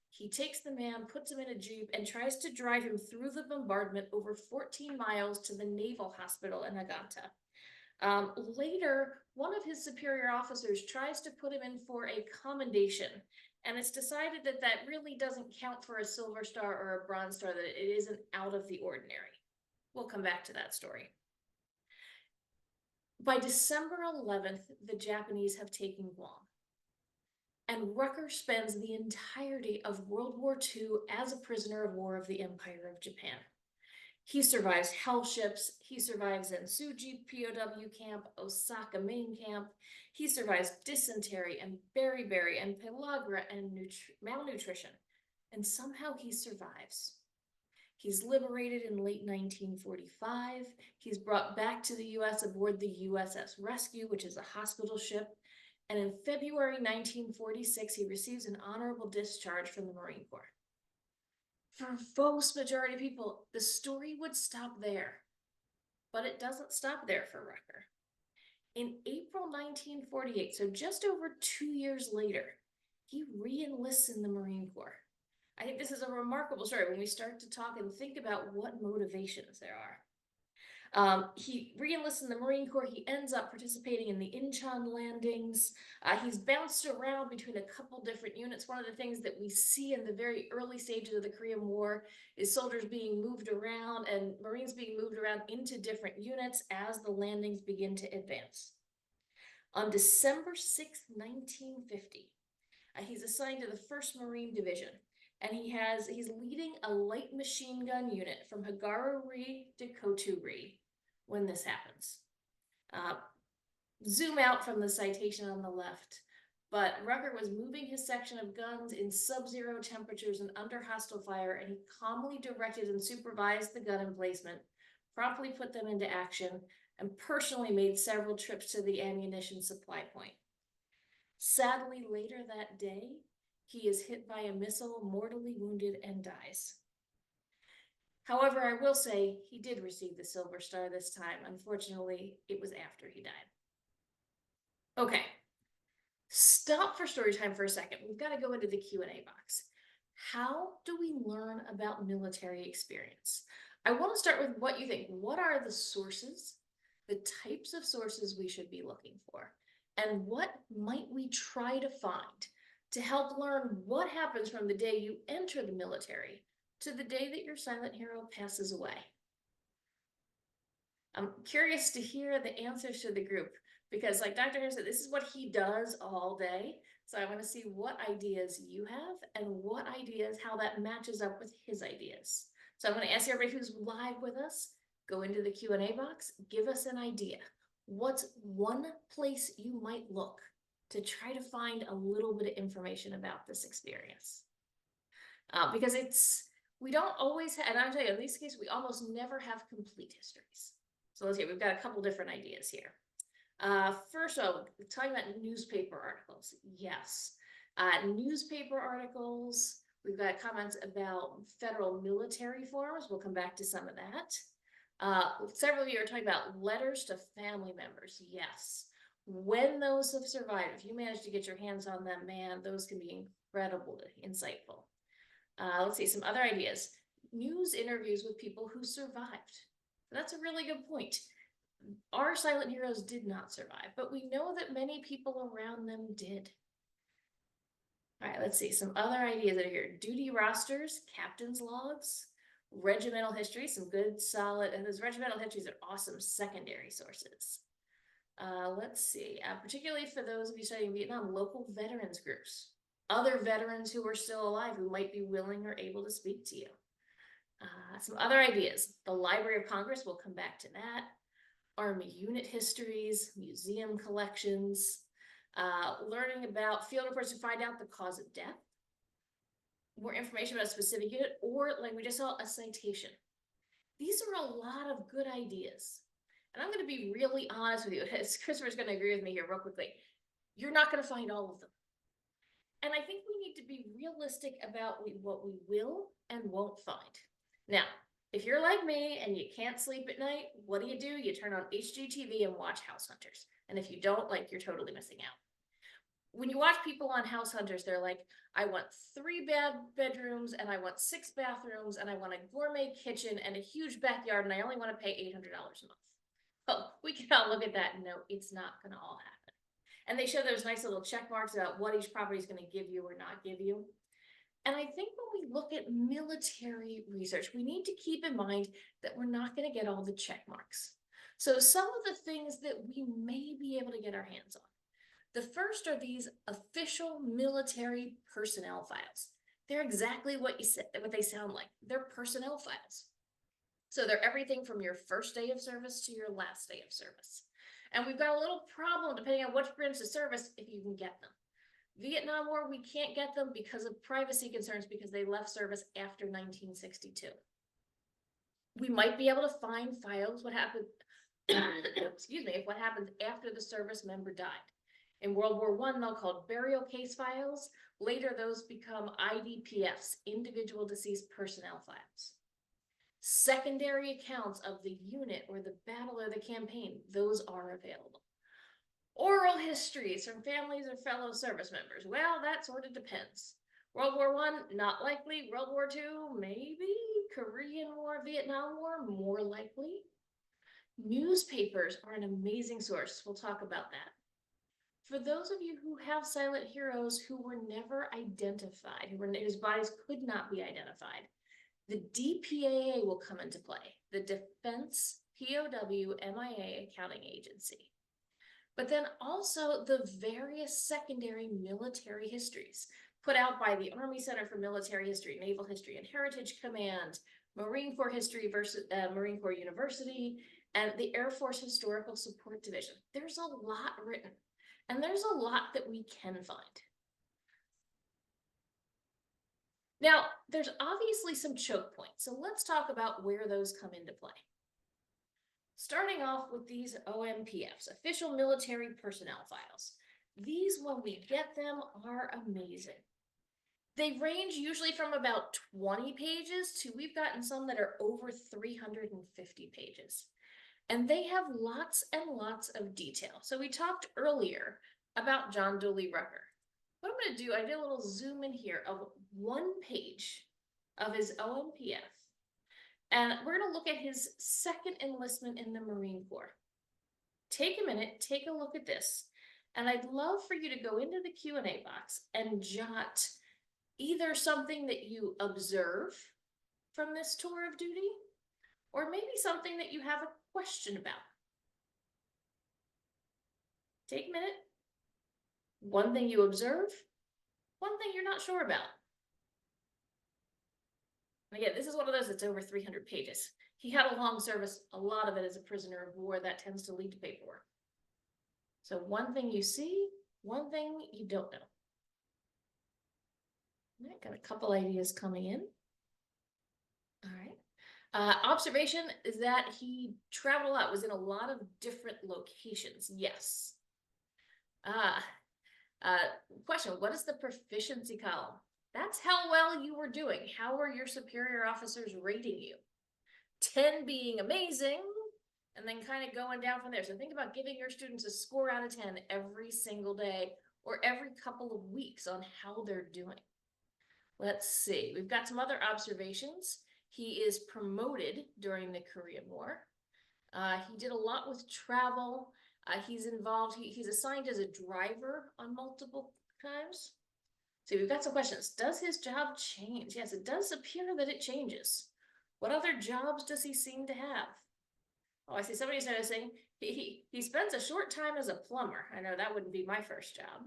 [SPEAKER 1] He takes the man, puts him in a jeep, and tries to drive him through the bombardment over 14 miles to the Naval Hospital in Aganta. Later, one of his superior officers tries to put him in for a commendation, and it's decided that that really doesn't count for a Silver Star or a Bronze Star, that it isn't out of the ordinary. We'll come back to that story. By December 11th, the Japanese have taken Guam. And Rucker spends the entirety of World War II as a prisoner of war of the Empire of Japan. He survives hell ships, he survives Zensuji POW camp, Osaka main camp, he survives dysentery and beriberi and pellagra and malnutrition, and somehow he survives. He's liberated in late 1945, he's brought back to the US aboard the USS Rescue, which is a hospital ship, and in February 1946, he receives an honorable discharge from the Marine Corps. For most majority of people, the story would stop there, but it doesn't stop there for Rucker. In April 1948, so just over 2 years later, he re-enlists in the Marine Corps. I think this is a remarkable story when we start to talk and think about what motivations there are. He re-enlists in the Marine Corps. He ends up participating in the Incheon landings. He's bounced around between a couple different units. One of the things that we see in the very early stages of the Korean War is soldiers being moved around and Marines being moved around into different units as the landings begin to advance. On December 6, 1950, he's assigned to the 1st Marine Division. And he's leading a light machine gun unit from Hagaru-ri to Kotu-ri when this happens. Zoom out from the citation on the left, but Rucker was moving his section of guns in sub-zero temperatures and under hostile fire, and he calmly directed and supervised the gun emplacement, promptly put them into action, and personally made several trips to the ammunition supply point. Sadly, later that day, he is hit by a missile, mortally wounded, and dies. However, I will say he did receive the Silver Star this time. Unfortunately, it was after he died. Okay, stop for story time for a second. We've got to go into the Q&A box. How do we learn about military experience? I want to start with what you think. What are the sources, the types of sources we should be looking for, and what might we try to find to help learn what happens from the day you enter the military to the day that your silent hero passes away? I'm curious to hear the answers to the group because, like Dr. Harris said, this is what he does all day. So I want to see what ideas you have and what ideas, how that matches up with his ideas. So I'm going to ask everybody who's live with us, go into the Q&A box, give us an idea. What's one place you might look to try to find a little bit of information about this experience. Because we don't always have, and I'll tell you, in this case, we almost never have complete histories. So let's see, we've got a couple different ideas here. First of all, talking about newspaper articles. Yes. Newspaper articles. We've got comments about federal military forms. We'll come back to some of that. Several of you are talking about letters to family members. Yes. When those have survived, if you manage to get your hands on them, man, those can be incredibly insightful. Let's see, some other ideas. News interviews with people who survived. That's a really good point. Our silent heroes did not survive, but we know that many people around them did. All right, let's see some other ideas that are here. Duty rosters, captain's logs, regimental history, some good solid, and those regimental histories are awesome secondary sources. Let's see, particularly for those of you studying Vietnam, local veterans groups, other veterans who are still alive who might be willing or able to speak to you. Some other ideas. The Library of Congress, we'll come back to that. Army unit histories, museum collections, learning about field reports to find out the cause of death, more information about a specific unit, or like we just saw, a citation. These are a lot of good ideas. And I'm going to be really honest with you. Christopher's going to agree with me here real quickly. You're not going to find all of them. And I think we need to be realistic about what we will and won't find. Now, if you're like me and you can't sleep at night, what do? You turn on HGTV and watch House Hunters. And if you don't, like, you're totally missing out. When you watch people on House Hunters, they're like, I want 3 bedrooms and I want 6 bathrooms and I want a gourmet kitchen and a huge backyard and I only want to pay $800 a month. Well, we can all look at that and know it's not going to all happen. And they show those nice little check marks about what each property is going to give you or not give you. And I think when we look at military research, we need to keep in mind that we're not going to get all the check marks. So some of the things that we may be able to get our hands on. The first are these official military personnel files. They're exactly what they sound like. They're personnel files. So they're everything from your first day of service to your last day of service. And we've got a little problem depending on which branch of service if you can get them. Vietnam War, we can't get them because of privacy concerns because they left service after 1962. We might be able to find files what happened, excuse me, what happened after the service member died. In World War I, they're called burial case files. Later, those become IDPFs, individual deceased personnel files. Secondary accounts of the unit or the battle or the campaign, those are available. Oral histories from families or fellow service members. Well, that sort of depends. World War I, not likely. World War II, maybe. Korean War, Vietnam War, more likely. Newspapers are an amazing source. We'll talk about that. For those of you who have silent heroes who were never identified, whose bodies could not be identified, the DPAA will come into play, the Defense POW MIA Accounting Agency. But then also the various secondary military histories put out by the Army Center for Military History, Naval History and Heritage Command, Marine Corps History versus Marine Corps University, and the Air Force Historical Support Division. There's a lot written, and there's a lot that we can find. Now, there's obviously some choke points, so let's talk about where those come into play. Starting off with these OMPFs, official military personnel files. These, when we get them, are amazing. They range usually from about 20 pages to we've gotten some that are over 350 pages. And they have lots and lots of detail. So we talked earlier about John Dooley Rucker. What I'm going to do, I did a little zoom in here of 1 page of his OMPF. And we're going to look at his second enlistment in the Marine Corps. Take a minute, take a look at this. And I'd love for you to go into the Q&A box and jot either something that you observe from this tour of duty, or maybe something that you have a question about. Take a minute. One thing you observe, one thing you're not sure about. And again, this is one of those that's over 300 pages. He had a long service, a lot of it as a prisoner of war. That tends to lead to paperwork. So one thing you see, one thing you don't know. All right, got a couple ideas coming in. All right. Observation is that he traveled a lot, was in a lot of different locations. Yes. Uh, Question, what is the proficiency column? That's how well you were doing. How are your superior officers rating you? 10 being amazing, and then kind of going down from there. So think about giving your students a score out of 10 every single day or every couple of weeks on how they're doing. Let's see, we've got some other observations. He is promoted during the Korean War. He did a lot with travel. He's involved, he's assigned as a driver on multiple times. So we've got some questions. Does his job change? Yes, it does appear that it changes. What other jobs does he seem to have? Oh, I see somebody's noticing he spends a short time as a plumber. I know that wouldn't be my first job.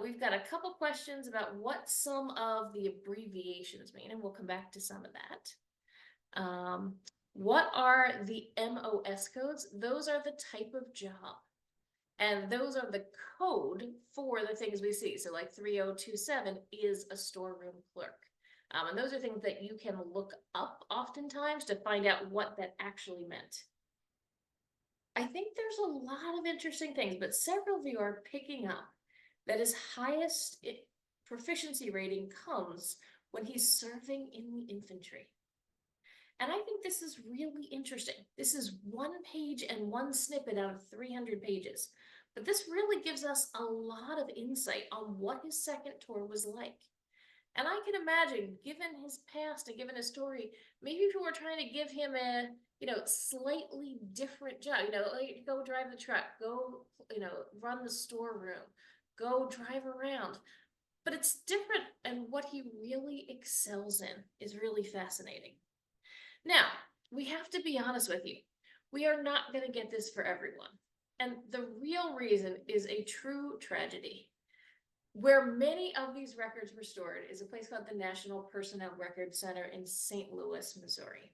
[SPEAKER 1] We've got a couple questions about what some of the abbreviations mean, and we'll come back to some of that. What are the MOS codes? Those are the type of job. And those are the code for the things we see. So like 3027 is a storeroom clerk. And those are things that you can look up oftentimes to find out what that actually meant. I think there's a lot of interesting things, but several of you are picking up that his highest proficiency rating comes when he's serving in the infantry. And I think this is really interesting. This is one page and one snippet out of 300 pages. But this really gives us a lot of insight on what his second tour was like. And I can imagine, given his past and given his story, maybe people were trying to give him a, slightly different job, like go drive the truck, go, run the storeroom, go drive around. But it's different, and what he really excels in is really fascinating. Now, we have to be honest with you. We are not going to get this for everyone. And the real reason is a true tragedy. Where many of these records were stored is a place called the National Personnel Record Center in St. Louis, Missouri.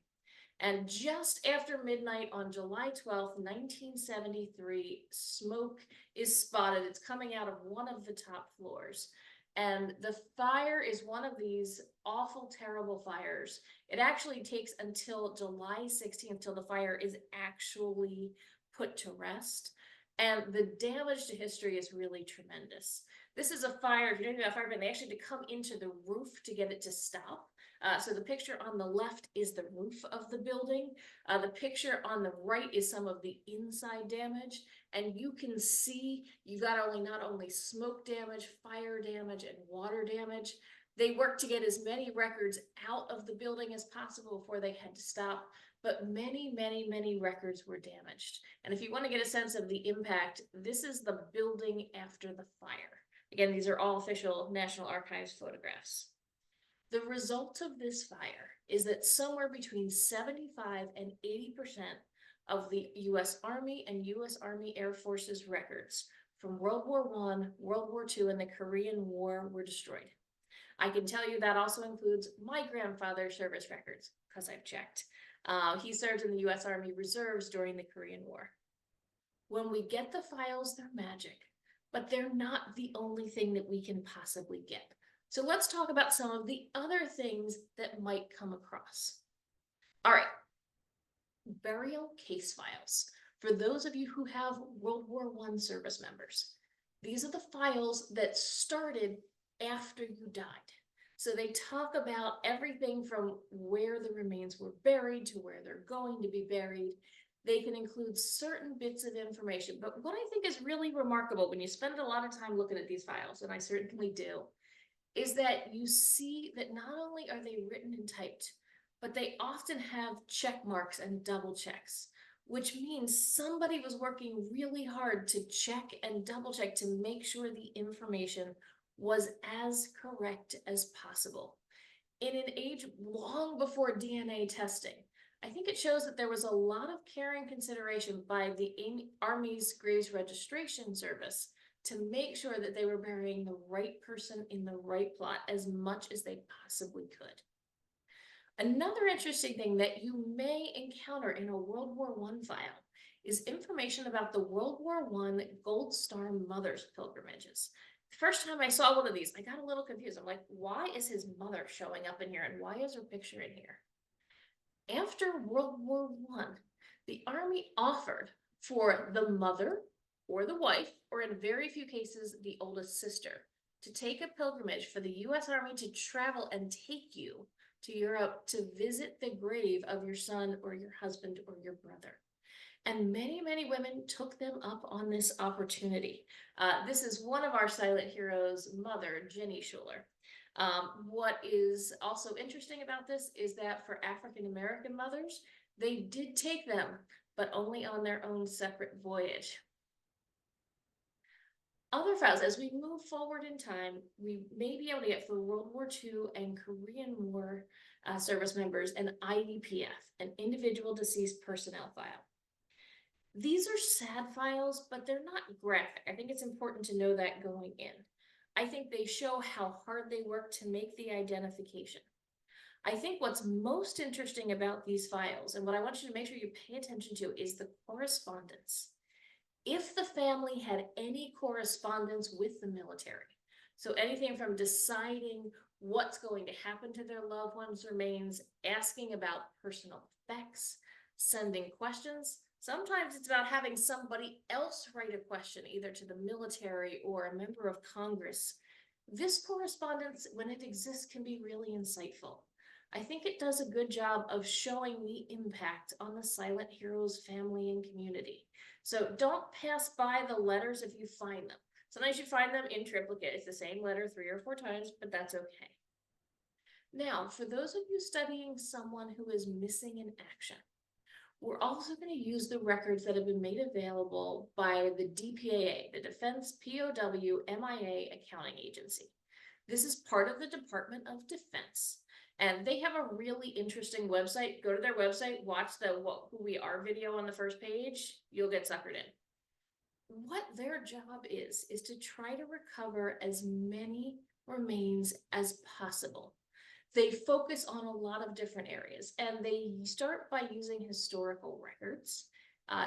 [SPEAKER 1] And just after midnight on July 12th, 1973, smoke is spotted. It's coming out of one of the top floors. And the fire is one of these awful, terrible fires. It actually takes until July 16th till the fire is actually put to rest. And the damage to history is really tremendous. This is a fire, if you don't know about fire, they actually had to come into the roof to get it to stop. So the picture on the left is the roof of the building. The picture on the right is some of the inside damage. And you can see you've got not only smoke damage, fire damage, and water damage. They worked to get as many records out of the building as possible before they had to stop. But many, many, many records were damaged. And if you want to get a sense of the impact, this is the building after the fire. Again, these are all official National Archives photographs. The result of this fire is that somewhere between 75 and 80% of the U.S. Army and U.S. Army Air Force's records from World War I, World War II, and the Korean War were destroyed. I can tell you that also includes my grandfather's service records, because I've checked. He served in the U.S. Army Reserves during the Korean War. When we get the files, they're magic, but they're not the only thing that we can possibly get. So let's talk about some of the other things that might come across. All right, burial case files. For those of you who have World War I service members, these are the files that started after you died. So they talk about everything from where the remains were buried to where they're going to be buried. They can include certain bits of information. But what I think is really remarkable when you spend a lot of time looking at these files, and I certainly do, is that you see that not only are they written and typed, but they often have check marks and double checks, which means somebody was working really hard to check and double check to make sure the information was as correct as possible. In an age long before DNA testing, I think it shows that there was a lot of care and consideration by the Army's Graves Registration Service to make sure that they were burying the right person in the right plot as much as they possibly could. Another interesting thing that you may encounter in a World War I file is information about the World War I Gold Star Mothers pilgrimages. The first time I saw one of these, I got a little confused. I'm like, why is his mother showing up in here and why is her picture in here? After World War I, the Army offered for the mother or the wife, or in very few cases, the oldest sister, to take a pilgrimage for the US Army to travel and take you to Europe to visit the grave of your son or your husband or your brother. And many, many women took them up on this opportunity. This is one of our silent heroes' mother, Jenny Schuler. What is also interesting about this is that for African American mothers, they did take them, but only on their own separate voyage. Other files, as we move forward in time, we may be able to get for World War II and Korean War service members an IDPF, an individual deceased personnel file. These are sad files, but they're not graphic. I think it's important to know that going in. I think they show how hard they work to make the identification. I think what's most interesting about these files, and what I want you to make sure you pay attention to, is the correspondence. If the family had any correspondence with the military, so anything from deciding what's going to happen to their loved ones' remains, asking about personal effects, sending questions, sometimes it's about having somebody else write a question, either to the military or a member of Congress. This correspondence, when it exists, can be really insightful. I think it does a good job of showing the impact on the silent heroes family and community. So don't pass by the letters if you find them. Sometimes you find them in triplicate. It's the same letter 3 or 4 times, but that's okay. Now, for those of you studying someone who is missing in action, we're also going to use the records that have been made available by the DPAA, the Defense POW MIA Accounting Agency. This is part of the Department of Defense. And they have a really interesting website. Go to their website, watch the Who We Are video on the first page. You'll get suckered in. What their job is to try to recover as many remains as possible. They focus on a lot of different areas, and they start by using historical records,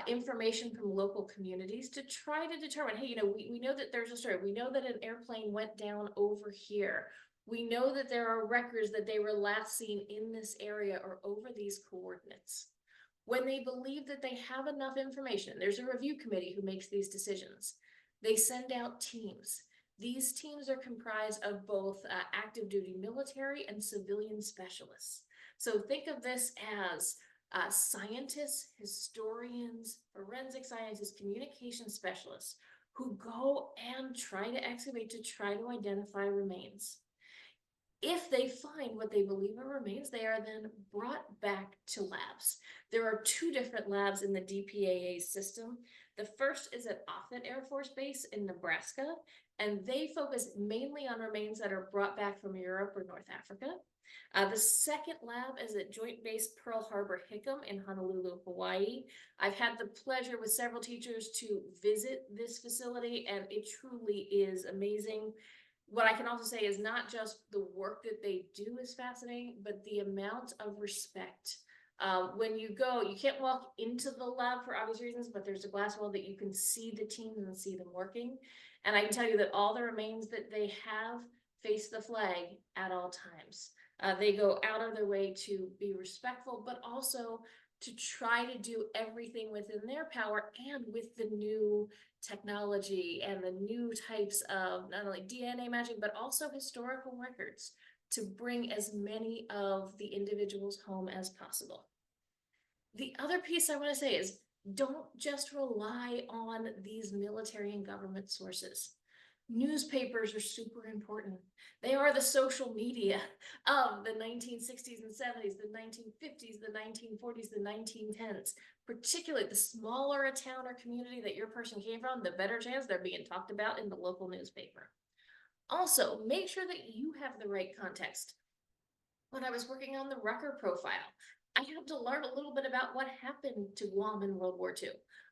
[SPEAKER 1] information from local communities to try to determine, hey, we know that there's a story. We know that an airplane went down over here. We know that there are records that they were last seen in this area or over these coordinates. When they believe that they have enough information, there's a review committee who makes these decisions. They send out teams. These teams are comprised of both active duty military and civilian specialists. So think of this as scientists, historians, forensic scientists, communication specialists who go and try to excavate to try to identify remains. If they find what they believe are remains, they are then brought back to labs. There are 2 different labs in the DPAA system. The first is at Offutt Air Force Base in Nebraska, and they focus mainly on remains that are brought back from Europe or North Africa. The second lab is at Joint Base Pearl Harbor Hickam in Honolulu, Hawaii. I've had the pleasure with several teachers to visit this facility, and it truly is amazing. What I can also say is not just the work that they do is fascinating, but the amount of respect. When you go, you can't walk into the lab for obvious reasons, but there's a glass wall that you can see the teams and see them working. And I can tell you that all the remains that they have face the flag at all times. They go out of their way to be respectful, but also to try to do everything within their power, and with the new technology and the new types of not only DNA matching, but also historical records, to bring as many of the individuals home as possible. The other piece I want to say is, don't just rely on these military and government sources. Newspapers are super important. They are the social media of the 1960s and 70s, the 1950s, the 1940s, the 1910s. Particularly the smaller a town or community that your person came from, the better chance they're being talked about in the local newspaper. Also, make sure that you have the right context. When I was working on the Rucker profile, I had to learn a little bit about what happened to Guam in World War II.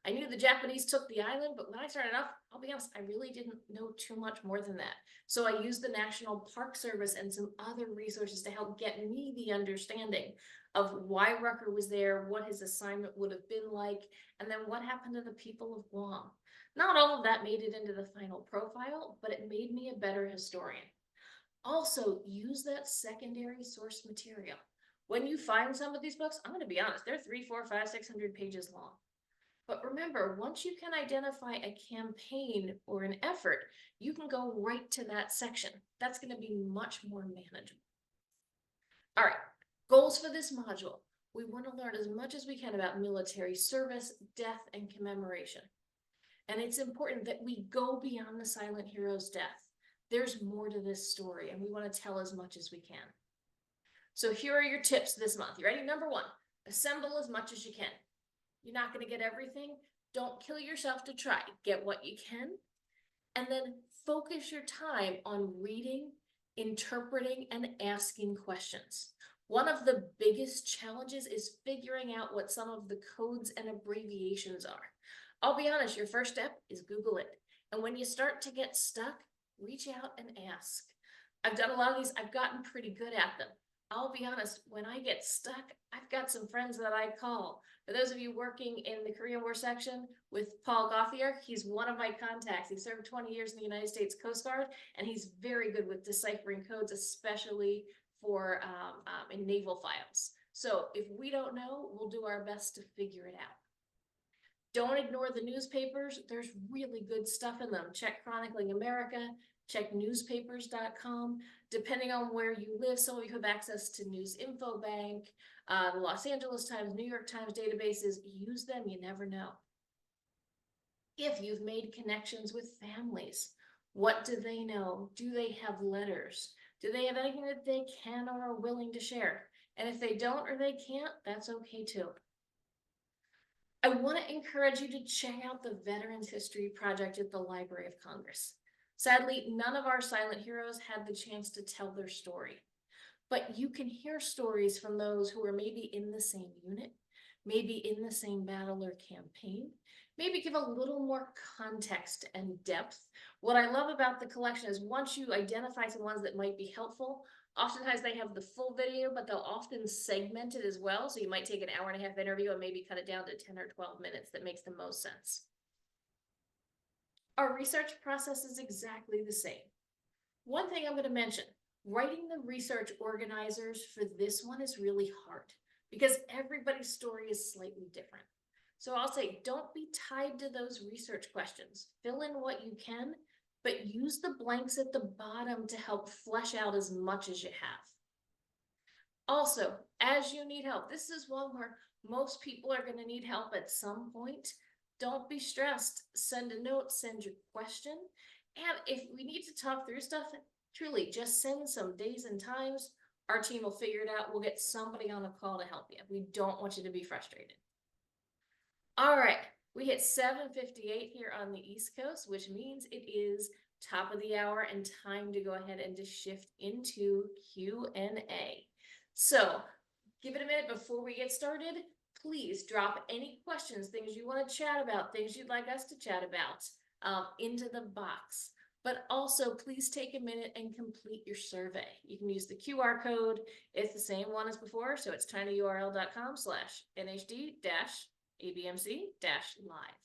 [SPEAKER 1] I knew the Japanese took the island, but when I started off, I'll be honest, I really didn't know too much more than that. So I used the National Park Service and some other resources to help get me the understanding of why Rucker was there, what his assignment would have been like, and then what happened to the people of Guam. Not all of that made it into the final profile, but it made me a better historian. Also, use that secondary source material. When you find some of these books, I'm going to be honest, they're 3, 4, 5, 600 pages long. But remember, once you can identify a campaign or an effort, you can go right to that section. That's going to be much more manageable. All right, goals for this module. We want to learn as much as we can about military service, death, and commemoration. And it's important that we go beyond the silent hero's death. There's more to this story, and we want to tell as much as we can. So here are your tips this month. You ready? Number 1, assemble as much as you can. You're not going to get everything. Don't kill yourself to try. Get what you can. And then focus your time on reading, interpreting, and asking questions. One of the biggest challenges is figuring out what some of the codes and abbreviations are. I'll be honest, your first step is Google it. And when you start to get stuck, reach out and ask. I've done a lot of these. I've gotten pretty good at them. I'll be honest, when I get stuck, I've got some friends that I call. For those of you working in the Korean War section with Paul Gauthier, he's one of my contacts. He served 20 years in the United States Coast Guard, and he's very good with deciphering codes, especially for in naval files. So if we don't know, we'll do our best to figure it out. Don't ignore the newspapers. There's really good stuff in them. Check Chronicling America, check newspapers.com. Depending on where you live, some of you have access to News Info Bank, the Los Angeles Times, New York Times databases. Use them, you never know. If you've made connections with families, what do they know? Do they have letters? Do they have anything that they can or are willing to share? And if they don't or they can't, that's okay too. I want to encourage you to check out the Veterans History Project at the Library of Congress. Sadly, none of our silent heroes had the chance to tell their story, but you can hear stories from those who are maybe in the same unit, maybe in the same battle or campaign, maybe give a little more context and depth. What I love about the collection is once you identify some ones that might be helpful, oftentimes they have the full video, but they'll often segment it as well. So you might take an hour-and-a-half interview and maybe cut it down to 10 or 12 minutes. That makes the most sense. Our research process is exactly the same. One thing I'm going to mention, writing the research organizers for this one is really hard because everybody's story is slightly different. So I'll say, don't be tied to those research questions. Fill in what you can, but use the blanks at the bottom to help flesh out as much as you have. Also, as you need help, this is one where most people are going to need help at some point. Don't be stressed. Send a note, send your question. And if we need to talk through stuff, truly just send some days and times. Our team will figure it out. We'll get somebody on a call to help you. We don't want you to be frustrated. All right, we hit 7:58 here on the East Coast, which means it is top of the hour and time to go ahead and just shift into Q&A. So give it a minute before we get started. Please drop any questions, things you want to chat about, things you'd like us to chat about into the box. But also, please take a minute and complete your survey. You can use the QR code. It's the same one as before, so it's tinyurl.com/nhd-abmc-live.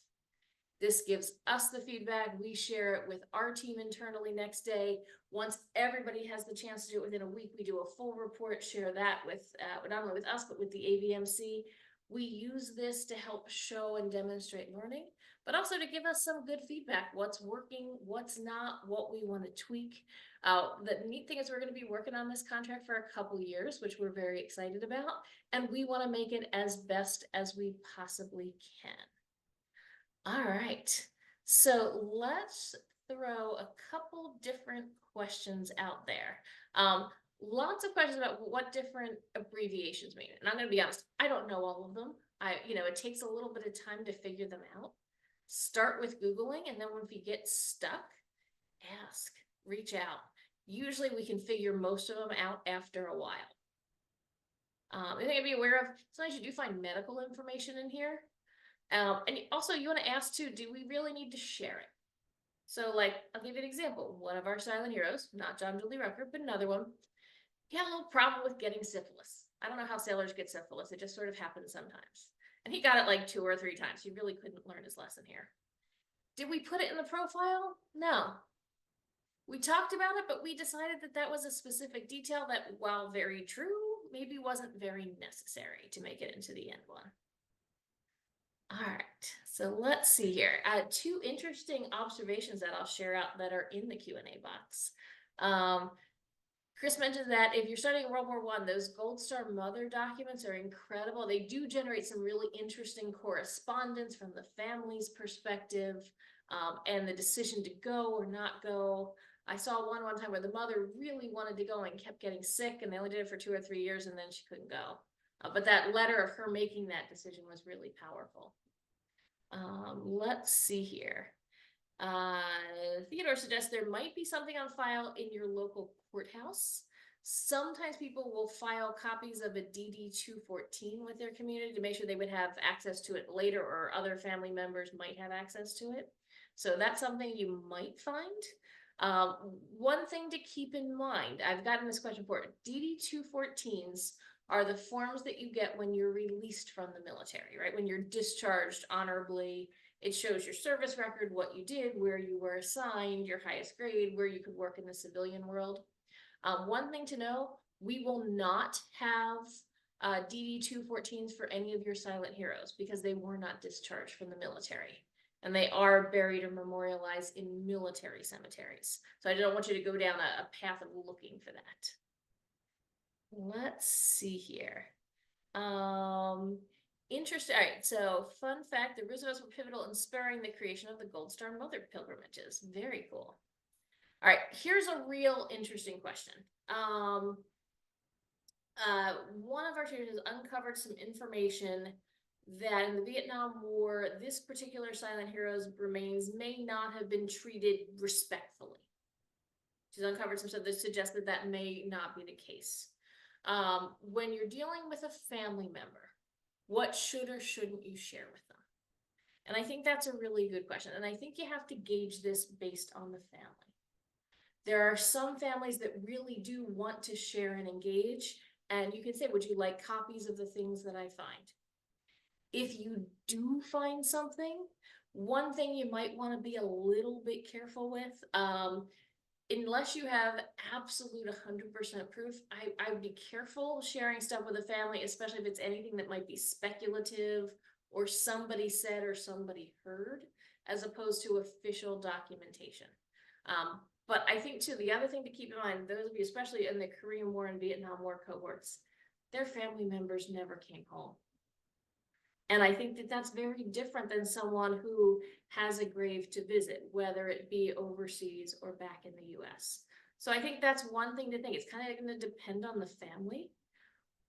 [SPEAKER 1] This gives us the feedback. We share it with our team internally next day. Once everybody has the chance to do it within a week, we do a full report, share that with not only with us, but with the ABMC. We use this to help show and demonstrate learning, but also to give us some good feedback. What's working, what's not, what we want to tweak. The neat thing is we're going to be working on this contract for a couple years, which we're very excited about, and we want to make it as best as we possibly can. All right, so let's throw a couple different questions out there. Lots of questions about what different abbreviations mean. And I'm going to be honest, I don't know all of them. It takes a little bit of time to figure them out. Start with Googling, and then if you get stuck, ask, reach out. Usually we can figure most of them out after a while. The thing to be aware of, sometimes you do find medical information in here. Also you want to ask too, do we really need to share it? So like, I'll give you an example. One of our silent heroes, not John Julie Rucker, but another one, he had a little problem with getting syphilis. I don't know how sailors get syphilis. It just sort of happens sometimes. And he got it like 2 or 3 times. He really couldn't learn his lesson here. Did we put it in the profile? No. We talked about it, but we decided that that was a specific detail that, while very true, maybe wasn't very necessary to make it into the end one. All right, so let's see here. 2 interesting observations that I'll share out that are in the Q&A box. Chris mentioned that if you're studying World War I, those Gold Star Mother documents are incredible. They do generate some really interesting correspondence from the family's perspective, and the decision to go or not go. I saw one time where the mother really wanted to go and kept getting sick, and they only did it for 2 or 3 years, and then she couldn't go. But that letter of her making that decision was really powerful. Let's see here. Theodore suggests there might be something on file in your local courthouse. Sometimes people will file copies of a DD-214 with their community to make sure they would have access to it later, or other family members might have access to it. So that's something you might find. One thing to keep in mind, I've gotten this question before, DD-214s are the forms that you get when you're released from the military, right? When you're discharged honorably. It shows your service record, what you did, where you were assigned, your highest grade, where you could work in the civilian world. One thing to know, we will not have DD-214s for any of your silent heroes because they were not discharged from the military. And they are buried or memorialized in military cemeteries. So I don't want you to go down a path of looking for that. Let's see here. Interesting. All right, so fun fact, the Roosevelts were pivotal in spurring the creation of the Gold Star Mother pilgrimages. Very cool. All right, here's a real interesting question. One of our students uncovered some information that in the Vietnam War, this particular silent hero's remains may not have been treated respectfully. She's uncovered some stuff that suggests that that may not be the case. When you're dealing with a family member, what should or shouldn't you share with them? And I think that's a really good question. And I think you have to gauge this based on the family. There are some families that really do want to share and engage. And you can say, would you like copies of the things that I find? If you do find something, one thing you might want to be a little bit careful with, unless you have absolute 100% proof, I would be careful sharing stuff with a family, especially if it's anything that might be speculative or somebody said or somebody heard, as opposed to official documentation. But I think too, the other thing to keep in mind, those of you, especially in the Korean War and Vietnam War cohorts, their family members never came home. And I think that that's very different than someone who has a grave to visit, whether it be overseas or back in the US. So I think that's one thing to think. It's kind of going to depend on the family.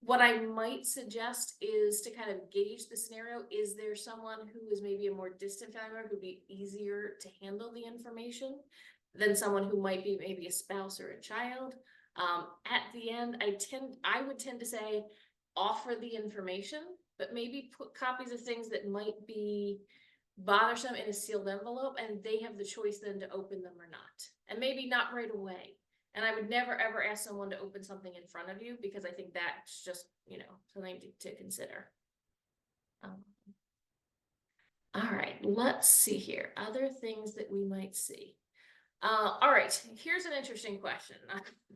[SPEAKER 1] What I might suggest is to kind of gauge the scenario. Is there someone who is maybe a more distant family member who'd be easier to handle the information than someone who might be maybe a spouse or a child? At the end, I would tend to say offer the information, but maybe put copies of things that might be bothersome in a sealed envelope, and they have the choice then to open them or not. And maybe not right away. And I would never, ever ask someone to open something in front of you, because I think that's just, something to consider. All right, let's see here. Other things that we might see. All right, here's an interesting question.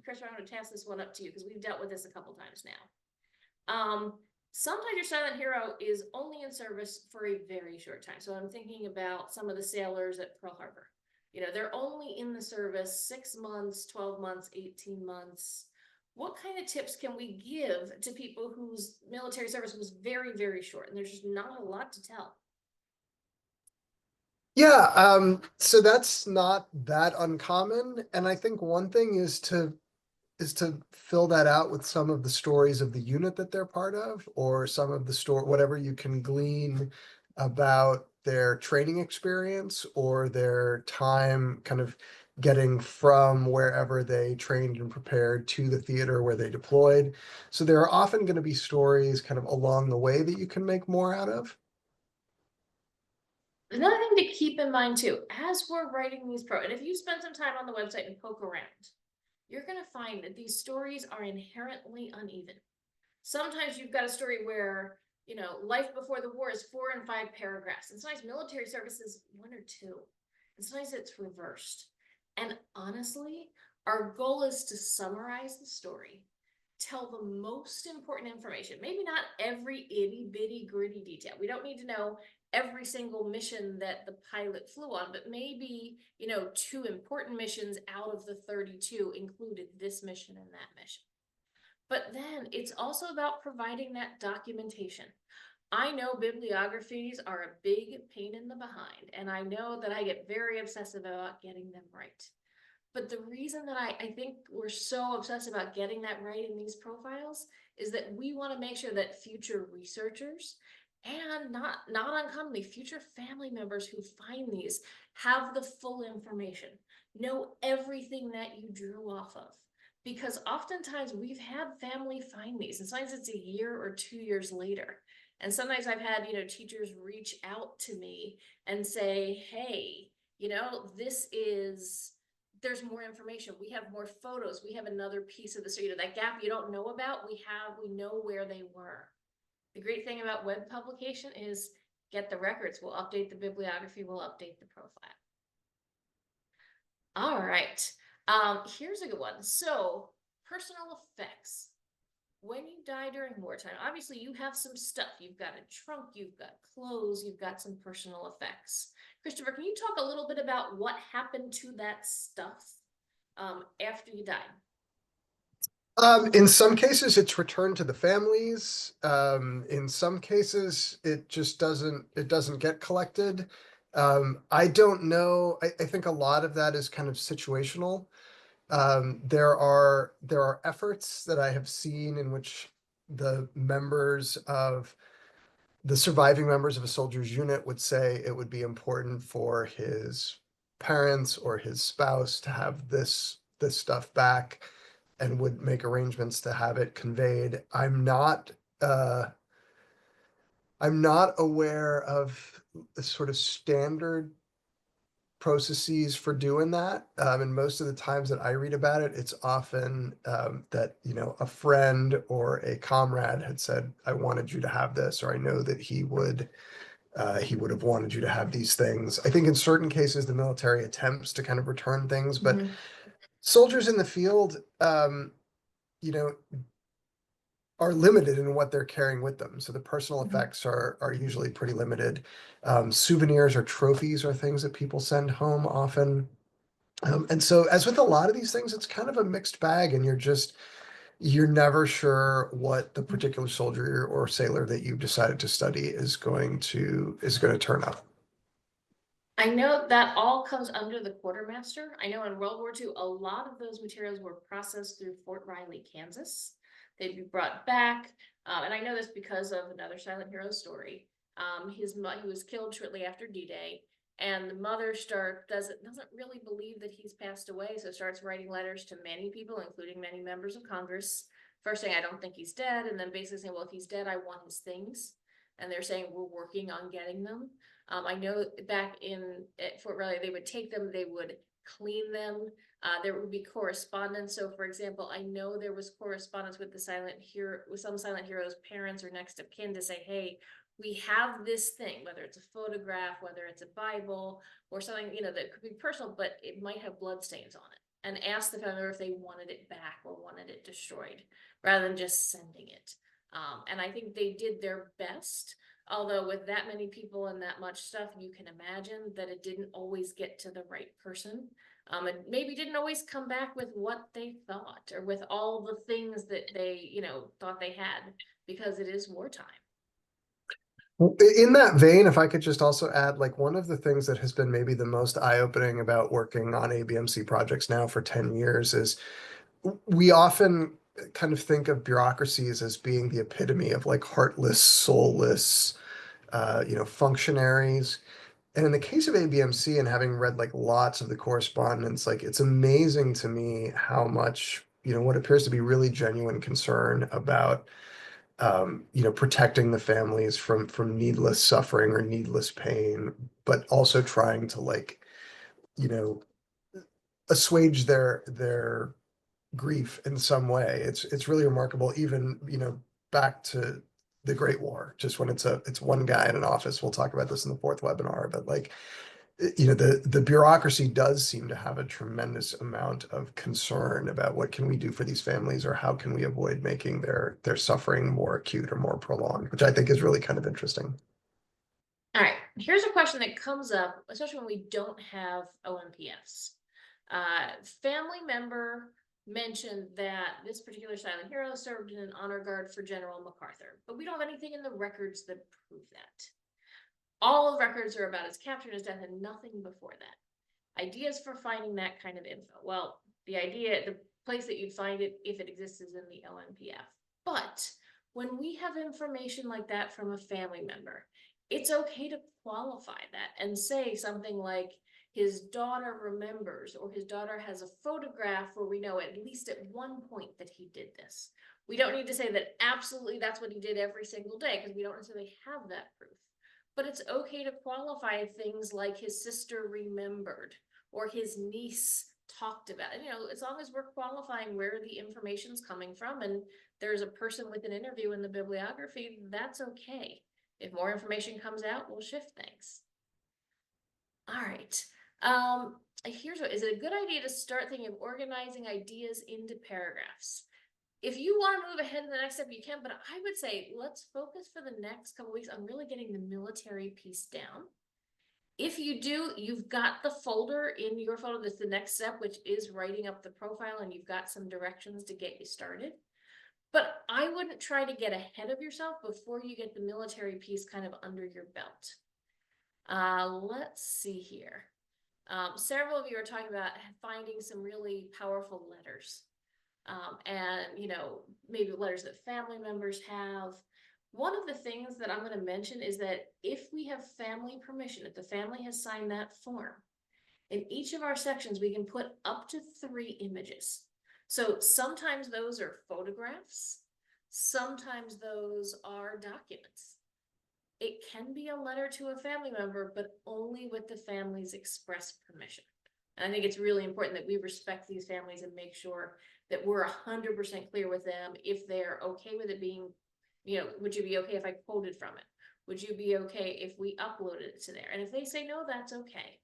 [SPEAKER 1] Chris, I'm going to toss this one up to you because we've dealt with this a couple times now. Sometimes your silent hero is only in service for a very short time. So I'm thinking about some of the sailors at Pearl Harbor. They're only in the service 6 months, 12 months, 18 months. What kind of tips can we give to people whose military service was very, very short and there's just not a lot to tell?
[SPEAKER 2] Yeah, so that's not that uncommon. And I think one thing is to fill that out with some of the stories of the unit that they're part of, or some of the whatever you can glean about their training experience or their time kind of getting from wherever they trained and prepared to the theater where they deployed. So there are often going to be stories kind of along the way that you can make more out of.
[SPEAKER 1] Another thing to keep in mind too, as we're writing these and if you spend some time on the website and poke around, you're gonna find that these stories are inherently uneven. Sometimes you've got a story where, life before the war is 4 and 5 paragraphs, and sometimes military service is 1 or 2, and sometimes it's reversed. And honestly, our goal is to summarize the story, tell the most important information, maybe not every itty bitty gritty detail. We don't need to know every single mission that the pilot flew on, but maybe, 2 important missions out of the 32 included this mission and that mission. But then it's also about providing that documentation. I know bibliographies are a big pain in the behind, and I know that I get very obsessive about getting them right. But the reason that I think we're so obsessed about getting that right in these profiles is that we want to make sure that future researchers and not uncommonly future family members who find these have the full information, know everything that you drew off of. Because oftentimes we've had family find these, and sometimes it's a year or 2 years later. And sometimes I've had, teachers reach out to me and say, hey, this is there's more information. We have more photos. We have another piece of the story. That gap you don't know about, we know where they were. The great thing about web publication is get the records. We'll update the bibliography. We'll update the profile. All right. Here's a good one. So personal effects. When you die during wartime, obviously you have some stuff. You've got a trunk, you've got clothes, you've got some personal effects. Christopher, can you talk a little bit about what happened to that stuff after you died?
[SPEAKER 2] In some cases, it's returned to the families. In some cases, it doesn't get collected. I don't know. I think a lot of that is kind of situational. There are efforts that I have seen in which the surviving members of a soldier's unit would say it would be important for his parents or his spouse to have this stuff back and would make arrangements to have it conveyed. I'm not aware of the sort of standard processes for doing that. And most of the times that I read about it, it's often that, a friend or a comrade had said, I wanted you to have this, or I know that he would have wanted you to have these things. I think in certain cases, the military attempts to kind of return things, but soldiers in the field, you know, are limited in what they're carrying with them. So the personal effects are usually pretty limited. Souvenirs or trophies are things that people send home often. And so as with a lot of these things, it's kind of a mixed bag, and you're never sure what the particular soldier or sailor that you've decided to study is going to turn up.
[SPEAKER 1] I know that all comes under the quartermaster. I know in World War II, a lot of those materials were processed through Fort Riley, Kansas. They'd be brought back, and I know this because of another silent hero story. He was killed shortly after D-Day, and the mother doesn't really believe that he's passed away, so starts writing letters to many people, including many members of Congress. First saying, I don't think he's dead, and then basically saying, well, if he's dead, I want his things. And they're saying, we're working on getting them. I know back at Fort Riley, they would take them, they would clean them. There would be correspondence. So, for example, I know there was correspondence with some silent heroes' parents or next of kin to say, "Hey, we have this thing, whether it's a photograph, whether it's a Bible, or something that could be personal, but it might have bloodstains on it." And ask the family if they wanted it back or wanted it destroyed, rather than just sending it. And I think they did their best. Although with that many people and that much stuff, you can imagine that it didn't always get to the right person. And maybe didn't always come back with what they thought or with all the things that they, thought they had, because it is wartime.
[SPEAKER 2] In that vein, if I could just also add, like, one of the things that has been maybe the most eye-opening about working on ABMC projects now for 10 years is we often kind of think of bureaucracies as being the epitome of like heartless, soulless, functionaries. And in the case of ABMC, and having read like lots of the correspondence, like it's amazing to me how much, what appears to be really genuine concern about, protecting the families from needless suffering or needless pain, but also trying to like, you know, assuage their grief in some way. It's really remarkable, even, back to the Great War, just when it's one guy in an office. We'll talk about this in the fourth webinar, but like, the bureaucracy does seem to have a tremendous amount of concern about what can we do for these families, or how can we avoid making their suffering more acute or more prolonged, which I think is really kind of interesting.
[SPEAKER 1] All right, here's a question that comes up, especially when we don't have OMPFs. Family member mentioned that this particular silent hero served in an honor guard for General MacArthur, but we don't have anything in the records that prove that. All of the records are about his capture and his death and nothing before that. Ideas for finding that kind of info. Well, the place that you'd find it, if it exists, is in the OMPF. But when we have information like that from a family member, it's okay to qualify that and say something like, his daughter remembers, or his daughter has a photograph where we know at least at one point that he did this. We don't need to say that absolutely that's what he did every single day, because we don't necessarily have that proof. But it's okay to qualify things like his sister remembered, or his niece talked about it. As long as we're qualifying where the information's coming from, and there's a person with an interview in the bibliography, that's okay. If more information comes out, we'll shift things. All right. Here's what, is it a good idea to start thinking of organizing ideas into paragraphs? If you want to move ahead to the next step, you can, but I would say let's focus for the next couple weeks on really getting the military piece down. If you do, you've got the folder in your folder. That's the next step, which is writing up the profile, and you've got some directions to get you started. But I wouldn't try to get ahead of yourself before you get the military piece kind of under your belt. Let's see here. Several of you are talking about finding some really powerful letters. And maybe letters that family members have. One of the things that I'm going to mention is that if we have family permission, if the family has signed that form, in each of our sections we can put up to 3 images. So sometimes those are photographs, sometimes those are documents. It can be a letter to a family member, but only with the family's express permission. And I think it's really important that we respect these families and make sure that we're 100% clear with them if they're okay with it being, would you be okay if I quoted from it? Would you be okay if we uploaded it to there? And if they say no, that's okay.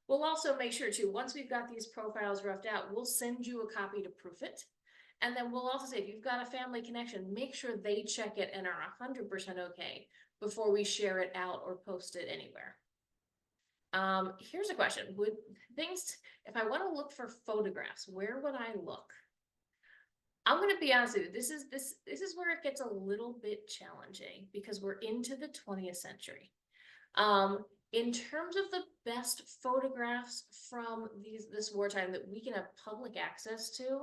[SPEAKER 1] We'll also make sure too, once we've got these profiles roughed out, we'll send you a copy to proof it. And then we'll also say, if you've got a family connection, make sure they check it and are 100% okay before we share it out or post it anywhere. Here's a question. If I want to look for photographs, where would I look? I'm going to be honest with you. This is where it gets a little bit challenging, because we're into the 20th century. In terms of the best photographs from this wartime that we can have public access to,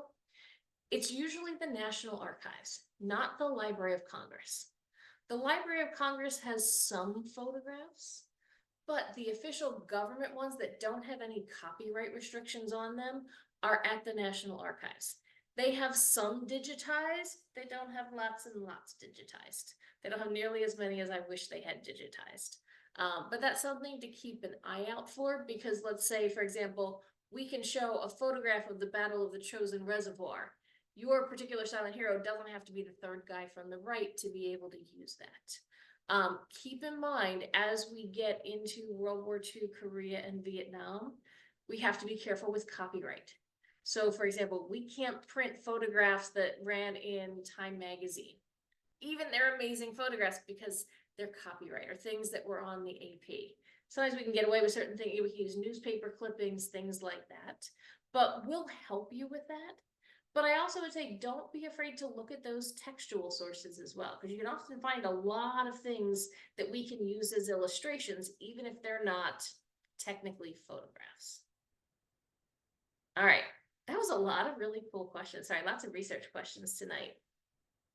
[SPEAKER 1] it's usually the National Archives, not the Library of Congress. The Library of Congress has some photographs, but the official government ones that don't have any copyright restrictions on them are at the National Archives. They have some digitized. They don't have lots and lots digitized. They don't have nearly as many as I wish they had digitized. But that's something to keep an eye out for, because let's say, for example, we can show a photograph of the Battle of the Chosin Reservoir. Your particular silent hero doesn't have to be the third guy from the right to be able to use that. Keep in mind, as we get into World War II, Korea, and Vietnam, we have to be careful with copyright. So, for example, we can't print photographs that ran in Time magazine. Even they're amazing photographs because they're copyright, or things that were on the AP. Sometimes we can get away with certain things. We can use newspaper clippings, things like that. But we'll help you with that. But I also would say, don't be afraid to look at those textual sources as well, because you can often find a lot of things that we can use as illustrations, even if they're not technically photographs. All right, that was a lot of really cool questions. Sorry, lots of research questions tonight.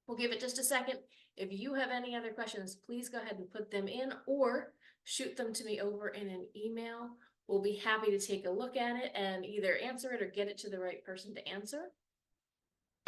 [SPEAKER 1] We'll give it just a second. If you have any other questions, please go ahead and put them in, or shoot them to me over in an email. We'll be happy to take a look at it and either answer it or get it to the right person to answer.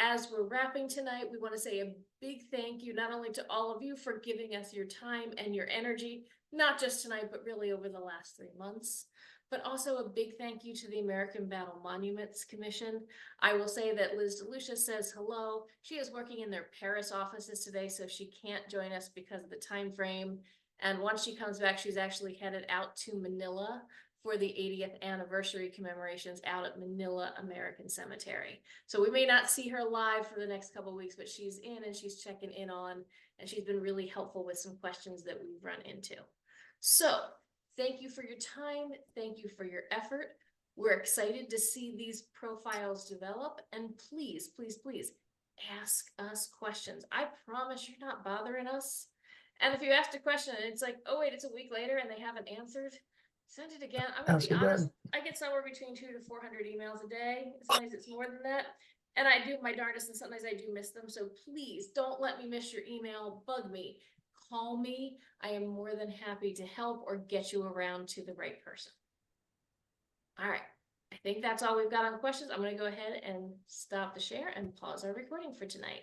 [SPEAKER 1] As we're wrapping tonight, we want to say a big thank you not only to all of you for giving us your time and your energy, not just tonight, but really over the last 3 months, but also a big thank you to the American Battle Monuments Commission. I will say that Liz DeLucia says hello. She is working in their Paris offices today, so she can't join us because of the time frame. And once she comes back, she's actually headed out to Manila for the 80th anniversary commemorations out at Manila American Cemetery. So we may not see her live for the next couple of weeks, but she's in and she's checking in on, and she's been really helpful with some questions that we've run into. So thank you for your time. Thank you for your effort. We're excited to see these profiles develop, and please, please, please ask us questions. I promise you're not bothering us. And if you asked a question and it's like, oh wait, it's a week later and they haven't answered, send it again. I'm gonna
[SPEAKER 2] Ask
[SPEAKER 1] be honest.
[SPEAKER 2] again.
[SPEAKER 1] I get somewhere between 200 to 400 emails a day. Sometimes it's more than that. And I do my darndest, and sometimes I do miss them. So please don't let me miss your email. Bug me. Call me. I am more than happy to help or get you around to the right person. All right. I think that's all we've got on questions. I'm going to go ahead and stop the share and pause our recording for tonight.